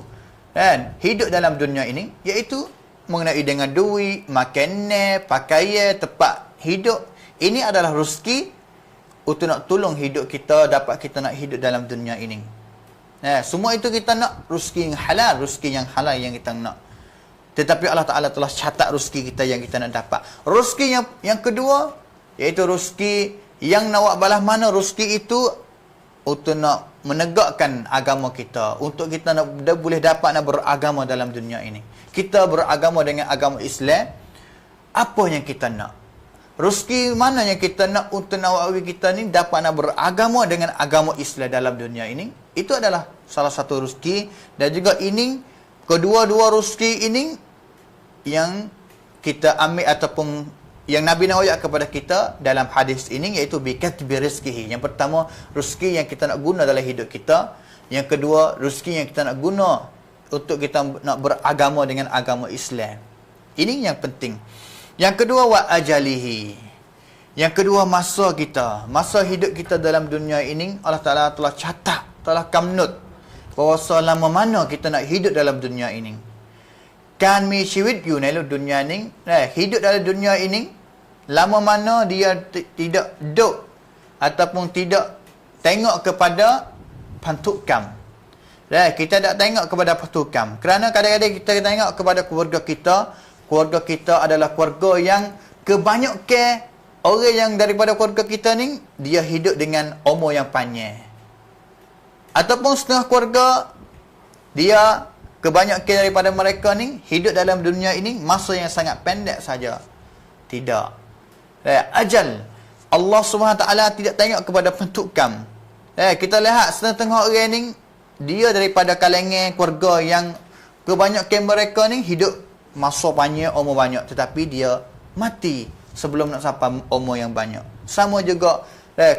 kan, hidup dalam dunia ini, iaitu mengenai dengan duit, makanan, pakaian, tempat hidup. Ini adalah rezeki untuk nak tolong hidup kita, dapat kita nak hidup dalam dunia ini. Semua itu kita nak rezeki yang halal yang kita nak. Tetapi Allah Ta'ala telah catat rezeki kita yang kita nak dapat. Rezeki yang kedua, iaitu rezeki yang nak buat balas mana rezeki itu untuk nak menegakkan agama kita, untuk kita nak boleh dapat nak beragama dalam dunia ini. Kita beragama dengan agama Islam. Apa yang kita nak? Rezeki mana yang kita nak untuk nak buat kita ni dapat nak beragama dengan agama Islam dalam dunia ini? Itu adalah salah satu rezeki. Dan juga ini, kedua-dua rezeki ini yang kita ambil ataupun yang Nabi nak ayat kepada kita dalam hadis ini, iaitu bikatbi rizkihi. Yang pertama, rezeki yang kita nak guna dalam hidup kita. Yang kedua, rezeki yang kita nak guna untuk kita nak beragama dengan agama Islam. Ini yang penting. Yang kedua, wa ajalihi. Yang kedua, masa kita. Masa hidup kita dalam dunia ini, Allah Ta'ala telah catat, telah kamnut bahawa selama mana kita nak hidup dalam dunia ini. Kan mi shiwit you dalam dunia ini, hidup dalam dunia ini, lama mana dia tidak duduk ataupun tidak tengok kepada pantukam. Kita tak tengok kepada pantukam. Kerana kadang-kadang kita tengok kepada keluarga kita. Keluarga kita adalah keluarga yang kebanyakan orang yang daripada keluarga kita ni, dia hidup dengan umur yang panjang. Ataupun setengah keluarga, dia kebanyakan daripada mereka ni hidup dalam dunia ini masa yang sangat pendek saja. Tidak. Ajal. Allah SWT tidak tengok kepada pentukam. Kita lihat setengah orang ni, dia daripada kalangan keluarga yang kebanyakan mereka ni hidup masa panjang, umur banyak, tetapi dia mati sebelum nak sampai umur yang banyak. Sama juga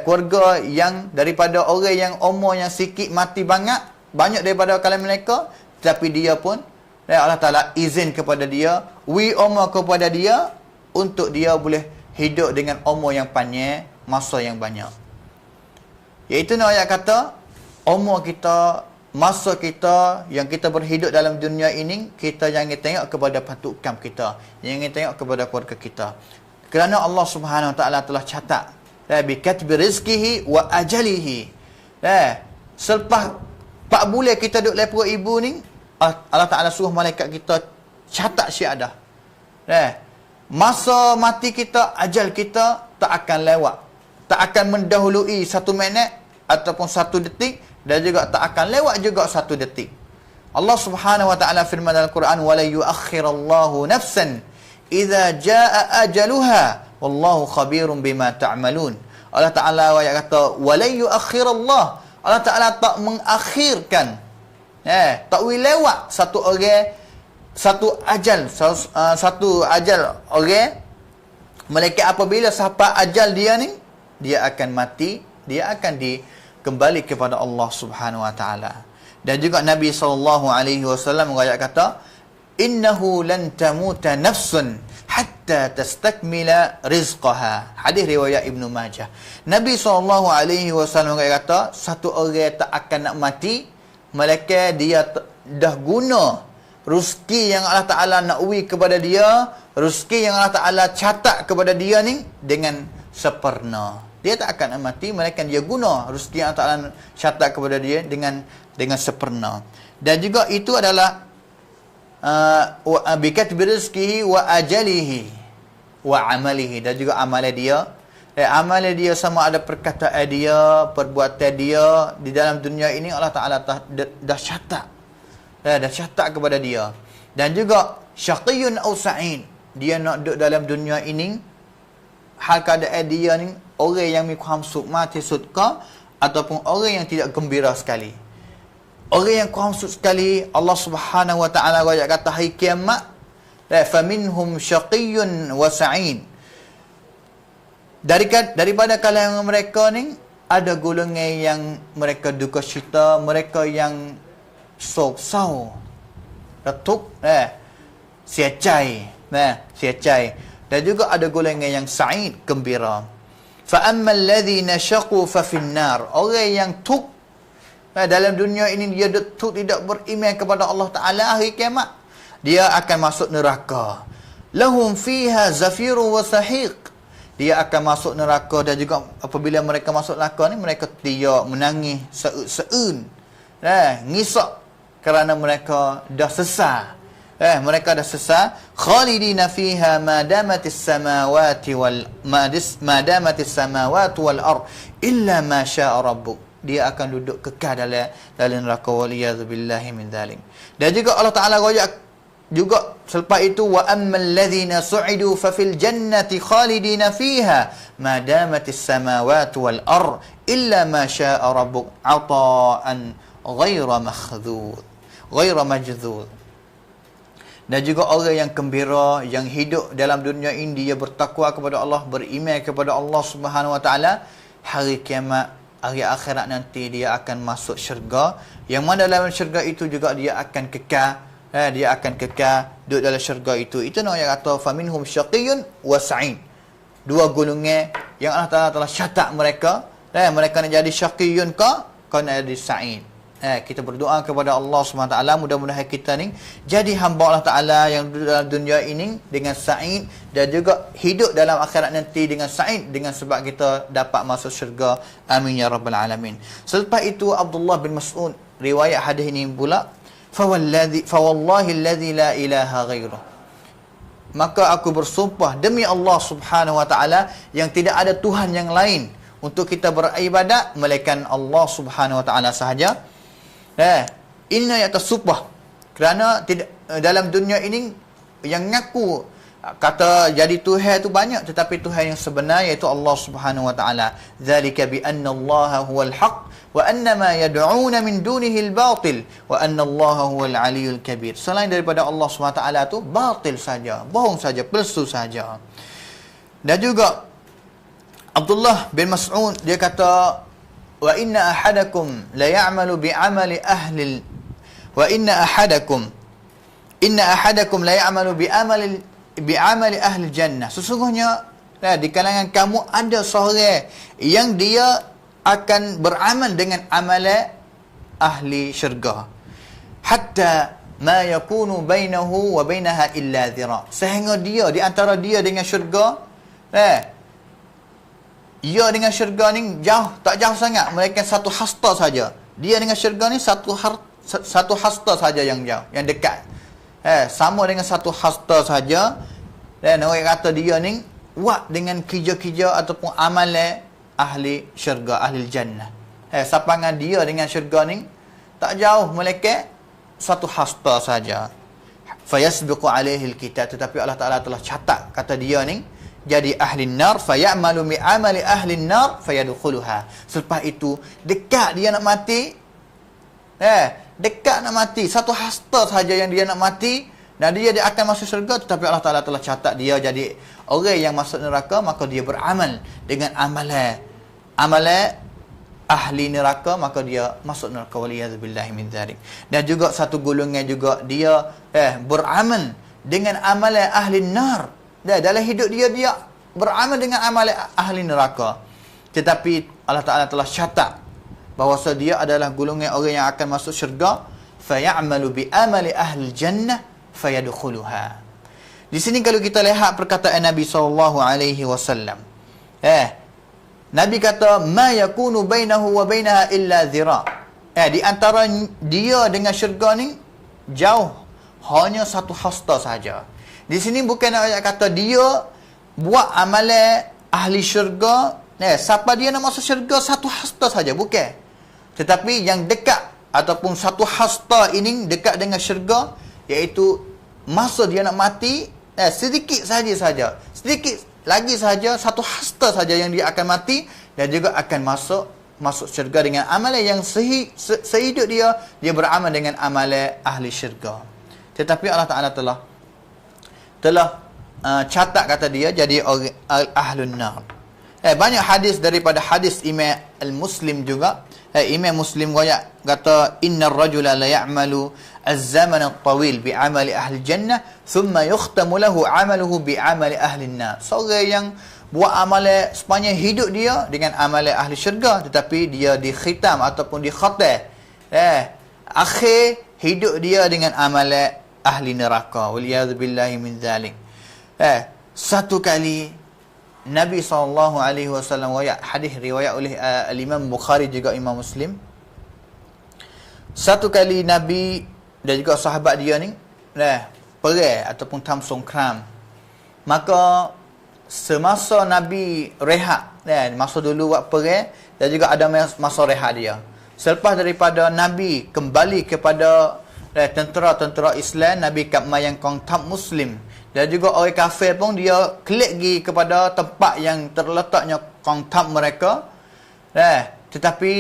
keluarga yang daripada orang yang umur yang sikit mati banyak daripada kalangan mereka, tetapi dia pun Allah Ta'ala izin kepada dia, umur kepada dia untuk dia boleh hidup dengan umur yang panjang, masa yang banyak. Iaitu ayat kata, umur kita, masa kita yang kita berhidup dalam dunia ini, kita jangan tengok kepada patukam kita, jangan tengok kepada keluarga kita. Kerana Allah Subhanahu Wa Ta'ala telah catat bikatbi rizkihi wa ajalihi. Selepas 4 bulan kita duduk dalam perut ibu ni, Allah Ta'ala suruh malaikat kita catat syiadah. Masa mati kita, ajal kita tak akan lewat, tak akan mendahului 1 minit ataupun 1 detik, dan juga tak akan lewat juga 1 detik. Allah Subhanahu Wa Ta'ala firman dalam Quran, wala yuakhirallahu nafsan idza jaa ajaluha wallahu khabirun bima ta'malun. Allah Ta'ala ayat kata wala yuakhirallah, Allah Ta'ala tak mengakhirkan, tak boleh lewat satu ajal orang. Malaikat apabila sampai ajal dia ni, dia akan mati, dia akan dikembali kepada Allah Subhanahu Wa Ta'ala. Dan juga Nabi SAW mengayat kata, innahu lan tamuta nafsun hatta tastakmila rizqaha. Hadis riwayat Ibnu Majah. Nabi SAW kata, satu orang tak akan nak mati, malaikat dia dah guna rezeki yang Allah Ta'ala nak uwi kepada dia, rezeki yang Allah Ta'ala catat kepada dia ni dengan sempurna. Dia tak akan mati, melainkan dia guna rezeki yang Allah Ta'ala catat kepada dia dengan sempurna. Dan juga itu adalah bikatbi rizqihi wa ajalihi wa amalihi, dan juga amalan dia. Amalan dia sama ada perkataan dia, perbuatan dia di dalam dunia ini Allah Ta'ala dah catat. Dah catat kepada dia. Dan juga syaqiyun aw sa'id, dia nak duduk dalam dunia ini, hal keadaan dia ni orang yang kurang mati sudka ataupun orang yang tidak gembira sekali. Orang yang kurang sekali, Allah Subhanahu wa Ta'ala kata hari kiamat, faminhum syaqiyun wa sa'id. Daripada kalangan mereka ni ada golongan yang mereka duka cita, mereka yang sok-sok, retuk, siacai, siacai. Dan juga ada golongan yang sa'id, gembira. Fa ammal ladzina syaqu fa finnar, orang yang tuk dalam dunia ini dia tuk tidak beriman kepada Allah Ta'ala, hari kiamat dia akan masuk neraka. Lahum fiha zafiru wa sahiq, dia akan masuk neraka. Dan juga apabila mereka masuk neraka ni, mereka teriak, menangis, seun, ngisak kerana mereka dah sesat. Mereka dah sesat. Khalidina fiha madamatis samawati wal ard illa ma syaa rabbuk, dia akan duduk kekal dalam neraka, waliyadzubillahi min dzalik. Dan juga Allah Ta'ala rojak juga selepas itu, wa ammal ladzina su'idu fa fil jannati khalidina fiha ma damatis samawati wal ard illa ma syaa rabbuk ata'an ghaira majdhud. Dan juga orang yang gembira, yang hidup dalam dunia ini, dia bertakwa kepada Allah, beriman kepada Allah Subhanahu wa Ta'ala, hari kiamat, hari akhirat nanti dia akan masuk syurga, yang mana dalam syurga itu juga dia akan kekal. Dia akan kekal duduk dalam syurga itu. Itu nak yang kata faminhum syaqiyun wa sa'id. Dua golongan yang Allah Ta'ala telah catat mereka. Mereka nak jadi syaqiyun kau nak jadi sa'id. Kita berdoa kepada Allah SWT, mudah-mudahan kita ni jadi hamba Allah Ta'ala yang duduk dalam dunia ini dengan sa'id, dan juga hidup dalam akhirat nanti dengan sa'id, dengan sebab kita dapat masuk syurga. Amin ya rabbal alamin. Selepas itu Abdullah bin Mas'ud riwayat hadis ini pula, fawallahi alladhi la ilaha ghairuh, maka aku bersumpah demi Allah Subhanahu wa Ta'ala yang tidak ada Tuhan yang lain untuk kita beribadat melainkan Allah Subhanahu wa Ta'ala sahaja. Ini ayat sumpah kerana tidak dalam dunia ini yang ngaku kata jadi Tuhan itu banyak, tetapi Tuhan yang sebenar iaitu Allah Subhanahu wa Ta'ala. Dzalika bi anna Allah huwal haq wa anna ma yad'una min dunihi al-batil wa anna Allah huwal aliyyul kabir. Selain daripada Allah Subhanahu wa Ta'ala tu batil saja, bohong saja, palsu saja. Dan juga Abdullah bin Mas'ud dia kata, wa inna ahadakum la ya'malu bi 'amali ahli inna ahadakum la ya'malu bi 'amali ahli jannah. Sesungguhnya di kalangan kamu ada seorang yang dia akan beramal dengan amalan ahli syurga, hatta ma yakunu bainahu wa bainaha illa dhira, sehingga dia di antara dia dengan syurga, dia dengan syurga ni jauh, tak jauh sangat, mereka satu hasta saja. Dia dengan syurga ni satu hasta saja yang jauh, yang dekat. Sama dengan satu hasta saja. Dan orang kata dia ni buat dengan kerja-kerja ataupun amalan ahli syurga, ahli jannah. Sapangan dia dengan syurga ni tak jauh, mereka satu hasta saja. Fayasbiqu alaihi alkitab, tetapi Allah Ta'ala telah catat kata dia ni jadi ahli nar, fayamalu mi amali ahli nar fayadkhuluha. Selepas itu dekat dia nak mati, dekat nak mati, satu hasta saja yang dia nak mati, dan dia akan masuk syurga, tetapi Allah Ta'ala telah catat dia jadi orang yang masuk neraka, maka dia beramal dengan amalan ahli neraka, maka dia masuk neraka, waliyadzubillahi min dzalik. Dan juga satu golongan juga dia beramal dengan amalan ahli nar. Dalam hidup dia beramal dengan amalan ahli neraka, tetapi Allah Ta'ala telah catat bahawa dia adalah golongan orang yang akan masuk syurga, fayamalu bi amali ahli jannah fayadkhuluha. Di sini kalau kita lihat perkataan Nabi SAW, Nabi kata ma yakunu bainahu wa bainaha illa dhira. Di antara dia dengan syurga ni jauh, hanya satu hasta saja. Di sini bukan ayat kata dia buat amalan ahli syurga, siapa dia nak masuk syurga satu hasta saja, bukan. Tetapi yang dekat ataupun satu hasta ini dekat dengan syurga, iaitu masa dia nak mati, sedikit saja, sedikit lagi saja, satu hasta saja yang dia akan mati dan juga akan masuk syurga dengan amalan yang sehidup dia beramal dengan amalan ahli syurga. Tetapi Allah Ta'ala telah catat kata dia jadi orang ahlun nar. Banyak hadis daripada hadis Imam Al-Muslim juga. Imam Muslim kata innar rajula la ya'malu az-zaman at-tawil bi 'amali ahli jannah thumma yukhtamu lahu 'amaluhu bi 'amali ahli an-nar. Seorang yang buat amalan sepanjang hidup dia dengan amalan ahli syurga, tetapi dia dikhitam ataupun dikhatam akhir hidup dia dengan amalan ahli neraka. Waliyadzubillahi min zalik. Satu kali Nabi SAW hadis riwayat oleh Imam Bukhari juga Imam Muslim. Satu kali Nabi dan juga sahabat dia ni perang ataupun tam songkram. Maka semasa Nabi rehat, masa dulu buat perang dan juga ada masa rehat dia. Selepas daripada Nabi kembali kepada tentera-tentera Islam, Nabi kat mayang kontak Muslim dan juga orang kafir pun dia klik pergi kepada tempat yang terletaknya kontak mereka. Tetapi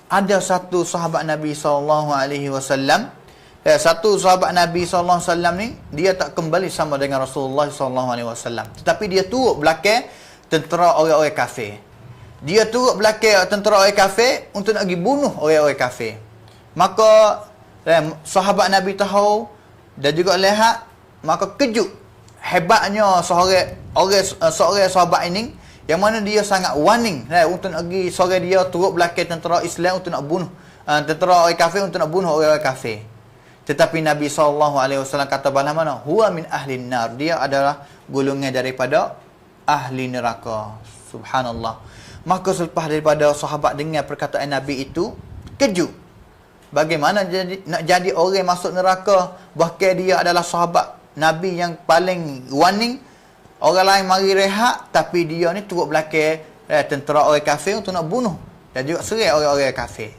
ada satu sahabat Nabi SAW, satu sahabat Nabi SAW ni dia tak kembali sama dengan Rasulullah SAW, tetapi dia turut belakang tentera orang-orang kafir. Dia turut belakang tentera orang kafir untuk nak pergi bunuh orang-orang kafir. Maka sahabat Nabi tahu dan juga lihat, maka kejut hebatnya seorang sahabat ini, yang mana dia sangat warning untuk nak pergi seorang dia turut belakang tentera Islam untuk nak bunuh tentera orang kafir, untuk nak bunuh orang kafir. Tetapi Nabi SAW kata bahawa mana? Huwa min ahli nar. Dia adalah golongan daripada ahli neraka. Subhanallah. Maka selepas daripada sahabat dengar perkataan Nabi itu, kejut. Bagaimana nak jadi orang masuk neraka? Bahkan dia adalah sahabat Nabi yang paling warning. Orang lain mari rehat, tapi dia ni turut belakang tentera orang kafir untuk nak bunuh dan juga serang orang-orang kafir.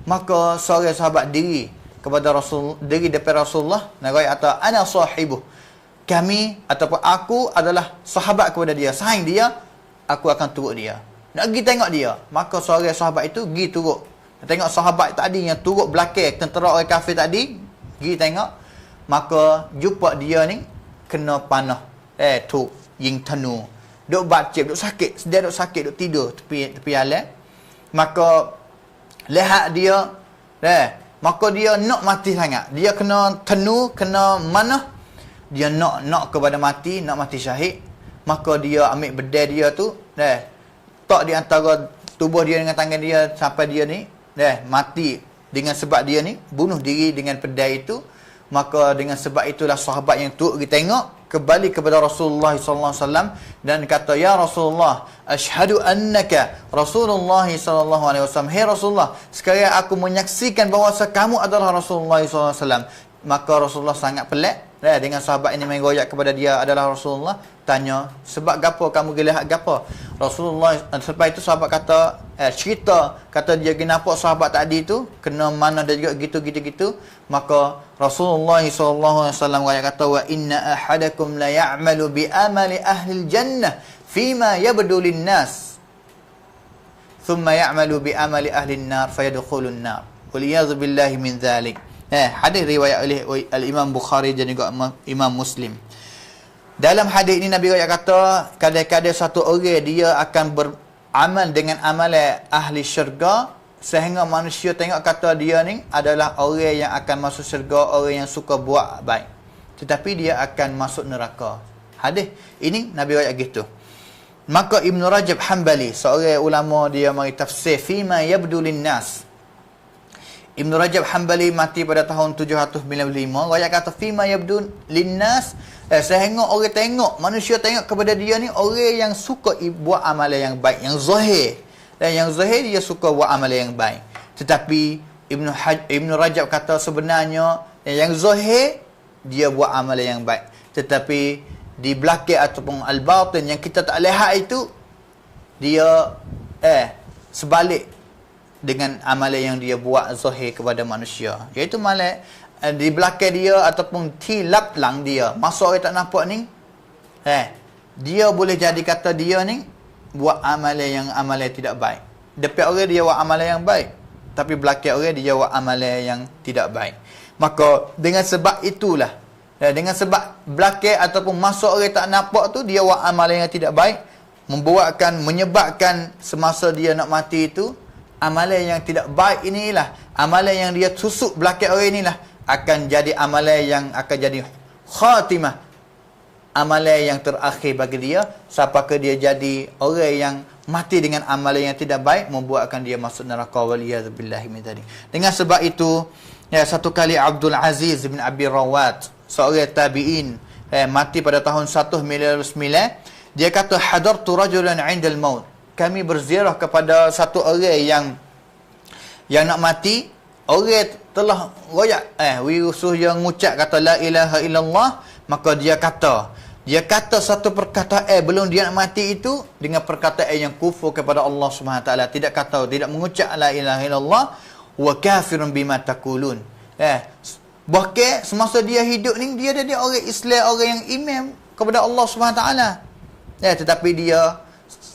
Maka seorang sahabat diri kepada diri depan Rasulullah, nak kata ana sahibuh, kami ataupun aku adalah sahabat kepada dia, sayang dia, aku akan turut dia, nak pergi tengok dia. Maka seorang sahabat itu pergi turut, tengok sahabat tadi yang turut belakang tentera orang kafir tadi, pergi tengok. Maka jumpa dia ni kena panah tu ying tanu, duk bacip, duk sakit, sedar duk sakit, duk tidur tepi alam. Maka lihat dia, maka dia nak mati sangat. Dia kena tenu, kena mana? Dia nak kepada mati, nak mati syahid. Maka dia ambil bedal dia tu, tak di antara tubuh dia dengan tangan dia sampai dia ni mati dengan sebab dia ni bunuh diri dengan pedang itu. Maka dengan sebab itulah sahabat yang tu pergi tengok, kembali kepada Rasulullah SAW dan kata, ya Rasulullah, asyhadu annaka Rasulullah SAW. Hai Rasulullah, sekarang aku menyaksikan bahawa kamu adalah Rasulullah SAW. Maka Rasulullah sangat pelik dengan sahabat ini mengoyak kepada dia adalah Rasulullah. Tanya, sebab gapo kamu gelihat gapo? Rasulullah, selepas itu sahabat kata, cerita, kata dia kenapa sahabat tadi tu kena mana dan juga gitu. Maka Rasulullah SAW kata, wa inna ahadakum la ya'malu bi amali ahli jannah fima yabdu lin-nas thumma ya'malu bi amali ahli an-nar fayadkhulun nar. Waliyadzu billahi min dzalik. Hadis riwayat oleh Al-Imam Bukhari dan juga Imam Muslim. Dalam hadis ini Nabi kata, kadang-kadang satu orang dia akan beramal dengan amalan ahli syurga sehingga manusia tengok kata dia ni adalah orang yang akan masuk syurga, orang yang suka buat baik, tetapi dia akan masuk neraka. Hadis ini Nabi kata gitu. Maka Ibn Rajab Hanbali, seorang ulama, dia mari tafsir fima yabdu lin-nas. Ibn Rajab Hanbali mati pada tahun 795. Dia kata fima yabdu linnas, sehingga orang tengok, manusia tengok kepada dia ni orang yang suka buat amalan yang baik, yang zahir. Dan yang zahir dia suka buat amalan yang baik. Tetapi Ibn Rajab kata sebenarnya yang zahir dia buat amalan yang baik. Tetapi di belakang ataupun al-batin yang kita tak lihat itu, dia sebalik dengan amalan yang dia buat zahir kepada manusia. Iaitu malah di belakang dia ataupun tilap lang dia, masa orang tak nampak ni, dia boleh jadi kata dia ni buat amalan tidak baik. Depan orang dia buat amalan yang baik, tapi belakang orang dia buat amalan yang tidak baik. Maka dengan sebab itulah, dengan sebab belakang ataupun masa orang tak nampak tu, dia buat amalan yang tidak baik, menyebabkan semasa dia nak mati itu, amalan yang tidak baik inilah, amalan yang dia tusuk belakang orang inilah akan jadi amalan yang akan jadi khatimah, amalan yang terakhir bagi dia, sampai dia jadi orang yang mati dengan amalan yang tidak baik, membuatkan dia masuk neraka, waliyadzubillahi min dzalik. Dengan sebab itu, satu kali Abdul Aziz bin Abi Rawat, seorang tabi'in, mati pada tahun 1909, dia kata, hadartu rajulan 'indal maut. Kami berziarah kepada satu orang yang nak mati. Orang telah royak wirusuh yang mengucap kata la ilaha illallah, maka dia kata satu perkataan belum dia nak mati itu dengan perkataan yang kufur kepada Allah Subhanahu taala, tidak mengucap la ilaha illallah, wa kafirun bima taqulun. Bahkan semasa dia hidup ni, dia jadi orang Islam, orang yang iman kepada Allah Subhanahu taala. Tetapi dia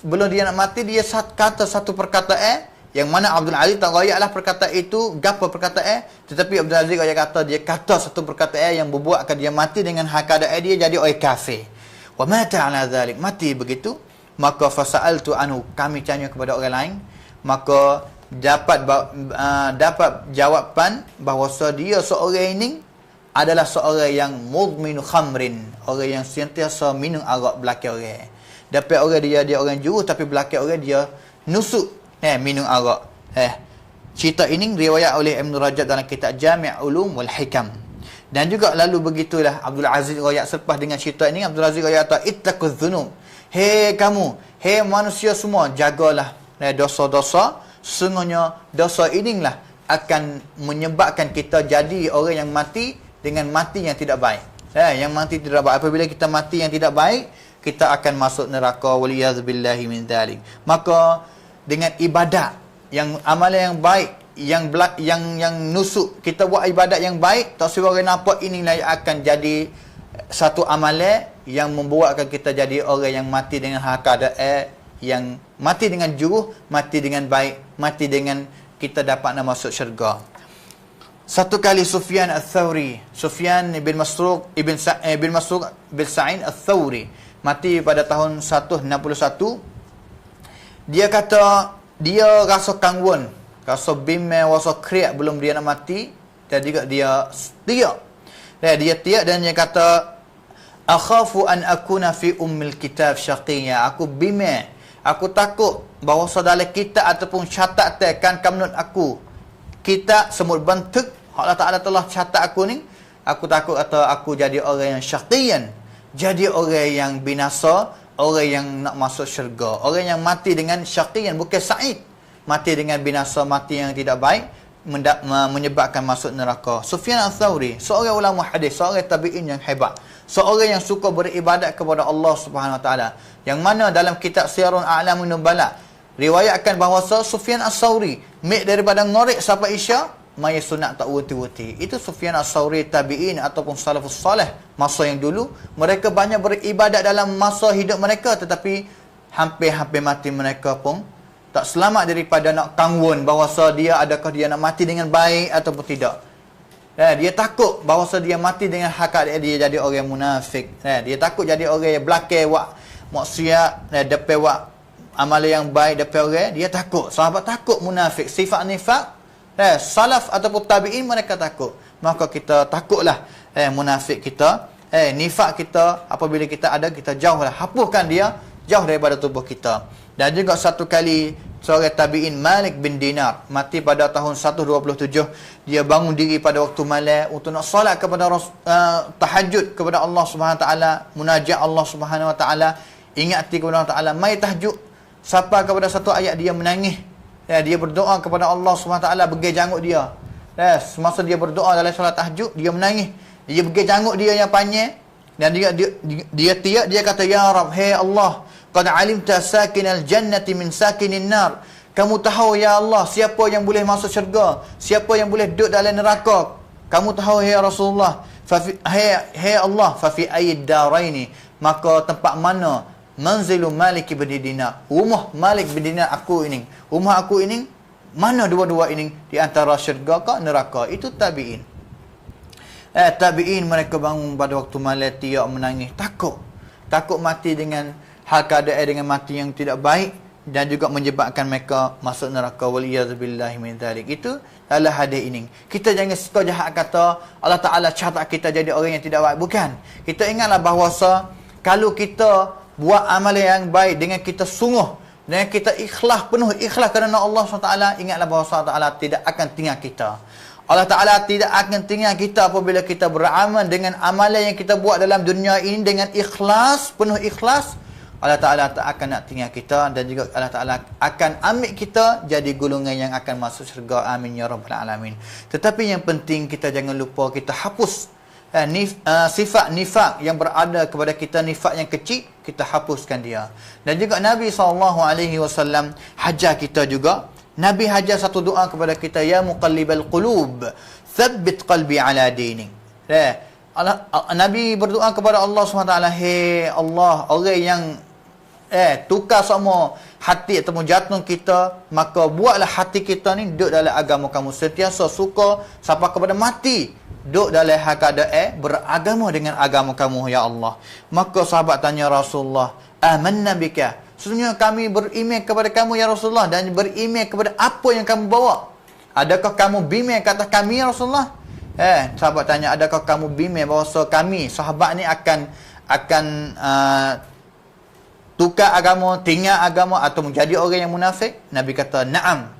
sebelum dia nak mati, dia kata satu perkataan yang mana Abdul Aziz tak royaklah perkataan itu, gapo perkataan, tetapi Abdul Aziz dia kata satu perkataan yang membuatkan dia mati dengan keadaan dia jadi orang kafir. Wa mata ala zalik, mati begitu. Maka fasa'altu anhu, kami tanya kepada orang lain, maka dapat jawapan bahawa dia seorang ini adalah seorang yang mudminu khamrin, orang yang sentiasa minum arak belakang orang. Dapat orang dia orang juru, tapi belakang orang dia nusuk minum arak. Cerita ini riwayat oleh Ibn Rajab dalam kitab Jami' Ulum wal Hikam. Dan juga lalu begitulah Abdul Aziz riwayat selepas dengan cerita ini, Abdul Aziz riwayat kata, ittaquz dzunub. Hei manusia semua, jagalah dosa-dosa. Sesungguhnya dosa inilah akan menyebabkan kita jadi orang yang mati dengan mati yang tidak baik. Yang mati tidak baik. Apabila kita mati yang tidak baik, kita akan masuk neraka, waliyadzubillahi min dzalik. Maka dengan ibadat yang amalan yang baik, yang nusuk, kita buat ibadat yang baik, tak semua orang nampak, inilah yang akan jadi satu amalan yang membuatkan kita jadi orang yang mati dengan keadaan yang mati dengan juruh, mati dengan baik, mati dengan kita dapat nak masuk syurga. Satu kali Sufyan al-Thawri, Sufyan bin Masruq bin Sa'id al-Thawri, mati pada tahun 161. Dia kata dia rasa kangwon, rasa bimbang, rasa kriak belum dia nak mati, dan juga dia tiak. Dia tiak dan dia kata, akhafu an akuna fi ummil kitab syaqiyya. Aku bimbang, aku takut bahawa dalam kitab ataupun catatan kamnut aku, kitab semut bentuk Allah Ta'ala telah catat aku ni, aku takut atau aku jadi orang yang syaqiyan, jadi orang yang binasa, orang yang nak masuk syurga, orang yang mati dengan syaqiyan, bukan sa'id, mati dengan binasa, mati yang tidak baik, menyebabkan masuk neraka. Sufyan al-Thawri, seorang ulama hadis, seorang tabi'in yang hebat, seorang yang suka beribadat kepada Allah Subhanahu Wa Taala, yang mana dalam kitab Siyarun A'lamun Nubala riwayatkan bahawa Sufyan al-Thawri daripada ngorek sampai isya maya sunat tak wuti-wuti. Itu Sufyan al-Thawri tabi'in ataupun salafus salih masa yang dulu, mereka banyak beribadat dalam masa hidup mereka, tetapi hampir-hampir mati mereka pun tak selamat daripada nak kangwon bahawa adakah dia nak mati dengan baik ataupun tidak. Dia takut bahawa dia mati dengan hakikat dia jadi orang munafik. Dia takut jadi orang yang belakang buat maksiat, depan buat amalan yang baik depan orang, dia takut. Sahabat takut munafik, sifat nifak. Salaf ataupun tabi'in mereka takut. Maka kita takutlah munafik kita, nifak kita, apabila kita ada, kita jauhlah, hapuskan dia jauh daripada tubuh kita. Dan juga satu kali seorang tabi'in Malik bin Dinar mati pada tahun 127. Dia bangun diri pada waktu malam untuk nak solat kepada tahajud kepada Allah Subhanahu Wa Taala, munajat Allah Subhanahu Wa Taala, ingati kepada Allah Taala, mai tahajud. Sampai kepada satu ayat dia menangis. Dia berdoa kepada Allah Subhanahu Wa Taala, bergai janggut dia. Semasa dia berdoa dalam solat tahajud, dia menangis. Dia pergi canguk dia yang panjang, dan dia tiak, dia kata, ya Rab, hey Allah, qad alimta sakinal jannati min sakinin nar. Kamu tahu ya Allah siapa yang boleh masuk syurga, siapa yang boleh duduk dalam neraka. Kamu tahu ya Rasulullah. Hey Allah, fa fi ayyid daraini, maka tempat mana manzilu Malik bin Dinar, rumah Malik bin Dinar aku ini, rumah aku ini, mana dua-dua ini di antara syurga ke neraka? Itu tabi'in. Tabi'in mereka bangun pada waktu malam tiak menangis, takut mati dengan hal keadaan dengan mati yang tidak baik, dan juga menyebabkan mereka masuk neraka. Waliyazubillahi min dzalik. Itu adalah hadis ini. Kita jangan suka jahat kata Allah Taala catat kita jadi orang yang tidak baik. Bukan. Kita ingatlah bahawa kalau kita buat amalan yang baik dengan kita sungguh, dengan kita ikhlas, penuh ikhlas kerana Allah SWT, ingatlah bahawa Allah Taala tidak akan tinggal kita. Allah Ta'ala tidak akan tinggal kita apabila kita beramal dengan amalan yang kita buat dalam dunia ini dengan ikhlas, penuh ikhlas. Allah Ta'ala tak akan nak tinggal kita, dan juga Allah Ta'ala akan ambil kita jadi golongan yang akan masuk syurga. Amin ya Rabbal Alamin. Tetapi yang penting kita jangan lupa kita hapus sifat nifak yang berada kepada kita, nifak yang kecil, kita hapuskan dia. Dan juga Nabi SAW hajar kita juga. Nabi hajar satu doa kepada kita, ya muqallibal qulub, thabbit qalbi ala dinik. Nabi berdoa kepada Allah SWT, hey Allah, orang yang tukar semua hati ataupun jantung kita, maka buatlah hati kita ni duduk dalam agama kamu, sentiasa suka sampai kepada mati duduk dalam keadaan beragama dengan agama kamu ya Allah. Maka sahabat tanya Rasulullah, amanna bika, sesungguhnya kami beriman kepada kamu ya Rasulullah, dan beriman kepada apa yang kamu bawa. Adakah kamu bimbing kata kami ya Rasulullah? Sahabat tanya, adakah kamu bimbing bahawa kami sahabat ni akan tukar agama, tinggal agama atau menjadi orang yang munafik? Nabi kata, na'am,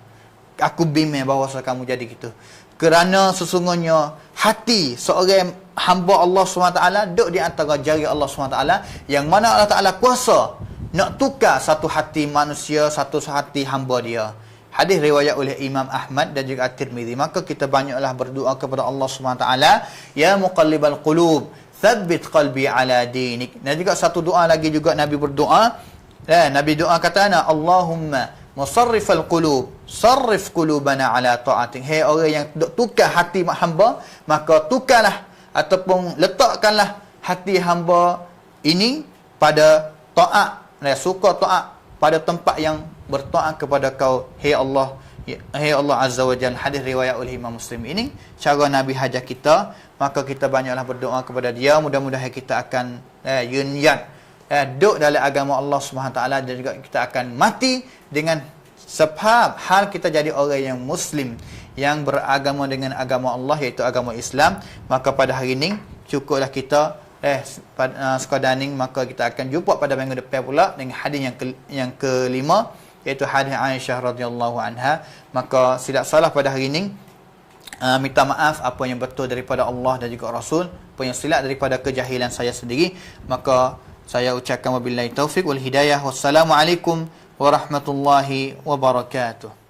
aku bimbing bahawa kamu jadi gitu. Kerana sesungguhnya hati seorang hamba Allah SWT duduk di antara jari Allah SWT, yang mana Allah Ta'ala kuasa nak tukar satu hati manusia, satu hati hamba dia. Hadis riwayat oleh Imam Ahmad dan juga At-Tirmidzi. Maka kita banyaklah berdoa kepada Allah SWT, ya muqallibal qulub, thabbit qalbi ala dinik. Dan juga satu doa lagi juga Nabi berdoa. Nabi doa kata, Allahumma musarrifal qulub, sarrif qulubana ala ta'atik. Hai orang yang tukar hati hamba, maka tukarlah ataupun letakkanlah hati hamba ini pada taat, suka taat, pada tempat yang bertaat kepada kau, hai Allah Azza wa Jalla. Hadis riwayat oleh Imam Muslim. Ini cara Nabi hajar kita, maka kita banyaklah berdoa kepada dia. Mudah-mudahan kita akan yunyan duduk dalam agama Allah SWT, dan juga kita akan mati dengan sebab hal kita jadi orang yang Muslim, yang beragama dengan agama Allah, iaitu agama Islam. Maka pada hari ini cukuplah kita sekadar ni. Maka kita akan jumpa pada minggu depan pula dengan hadis yang kelima, iaitu hadis Aisyah radhiyallahu anha. Maka silap salah pada hari ini, minta maaf apa yang betul daripada Allah dan juga Rasul, apa yang silap daripada kejahilan saya sendiri. Maka saya ucapkan wabillahi taufik wal hidayah. Wassalamualaikum warahmatullahi wabarakatuh.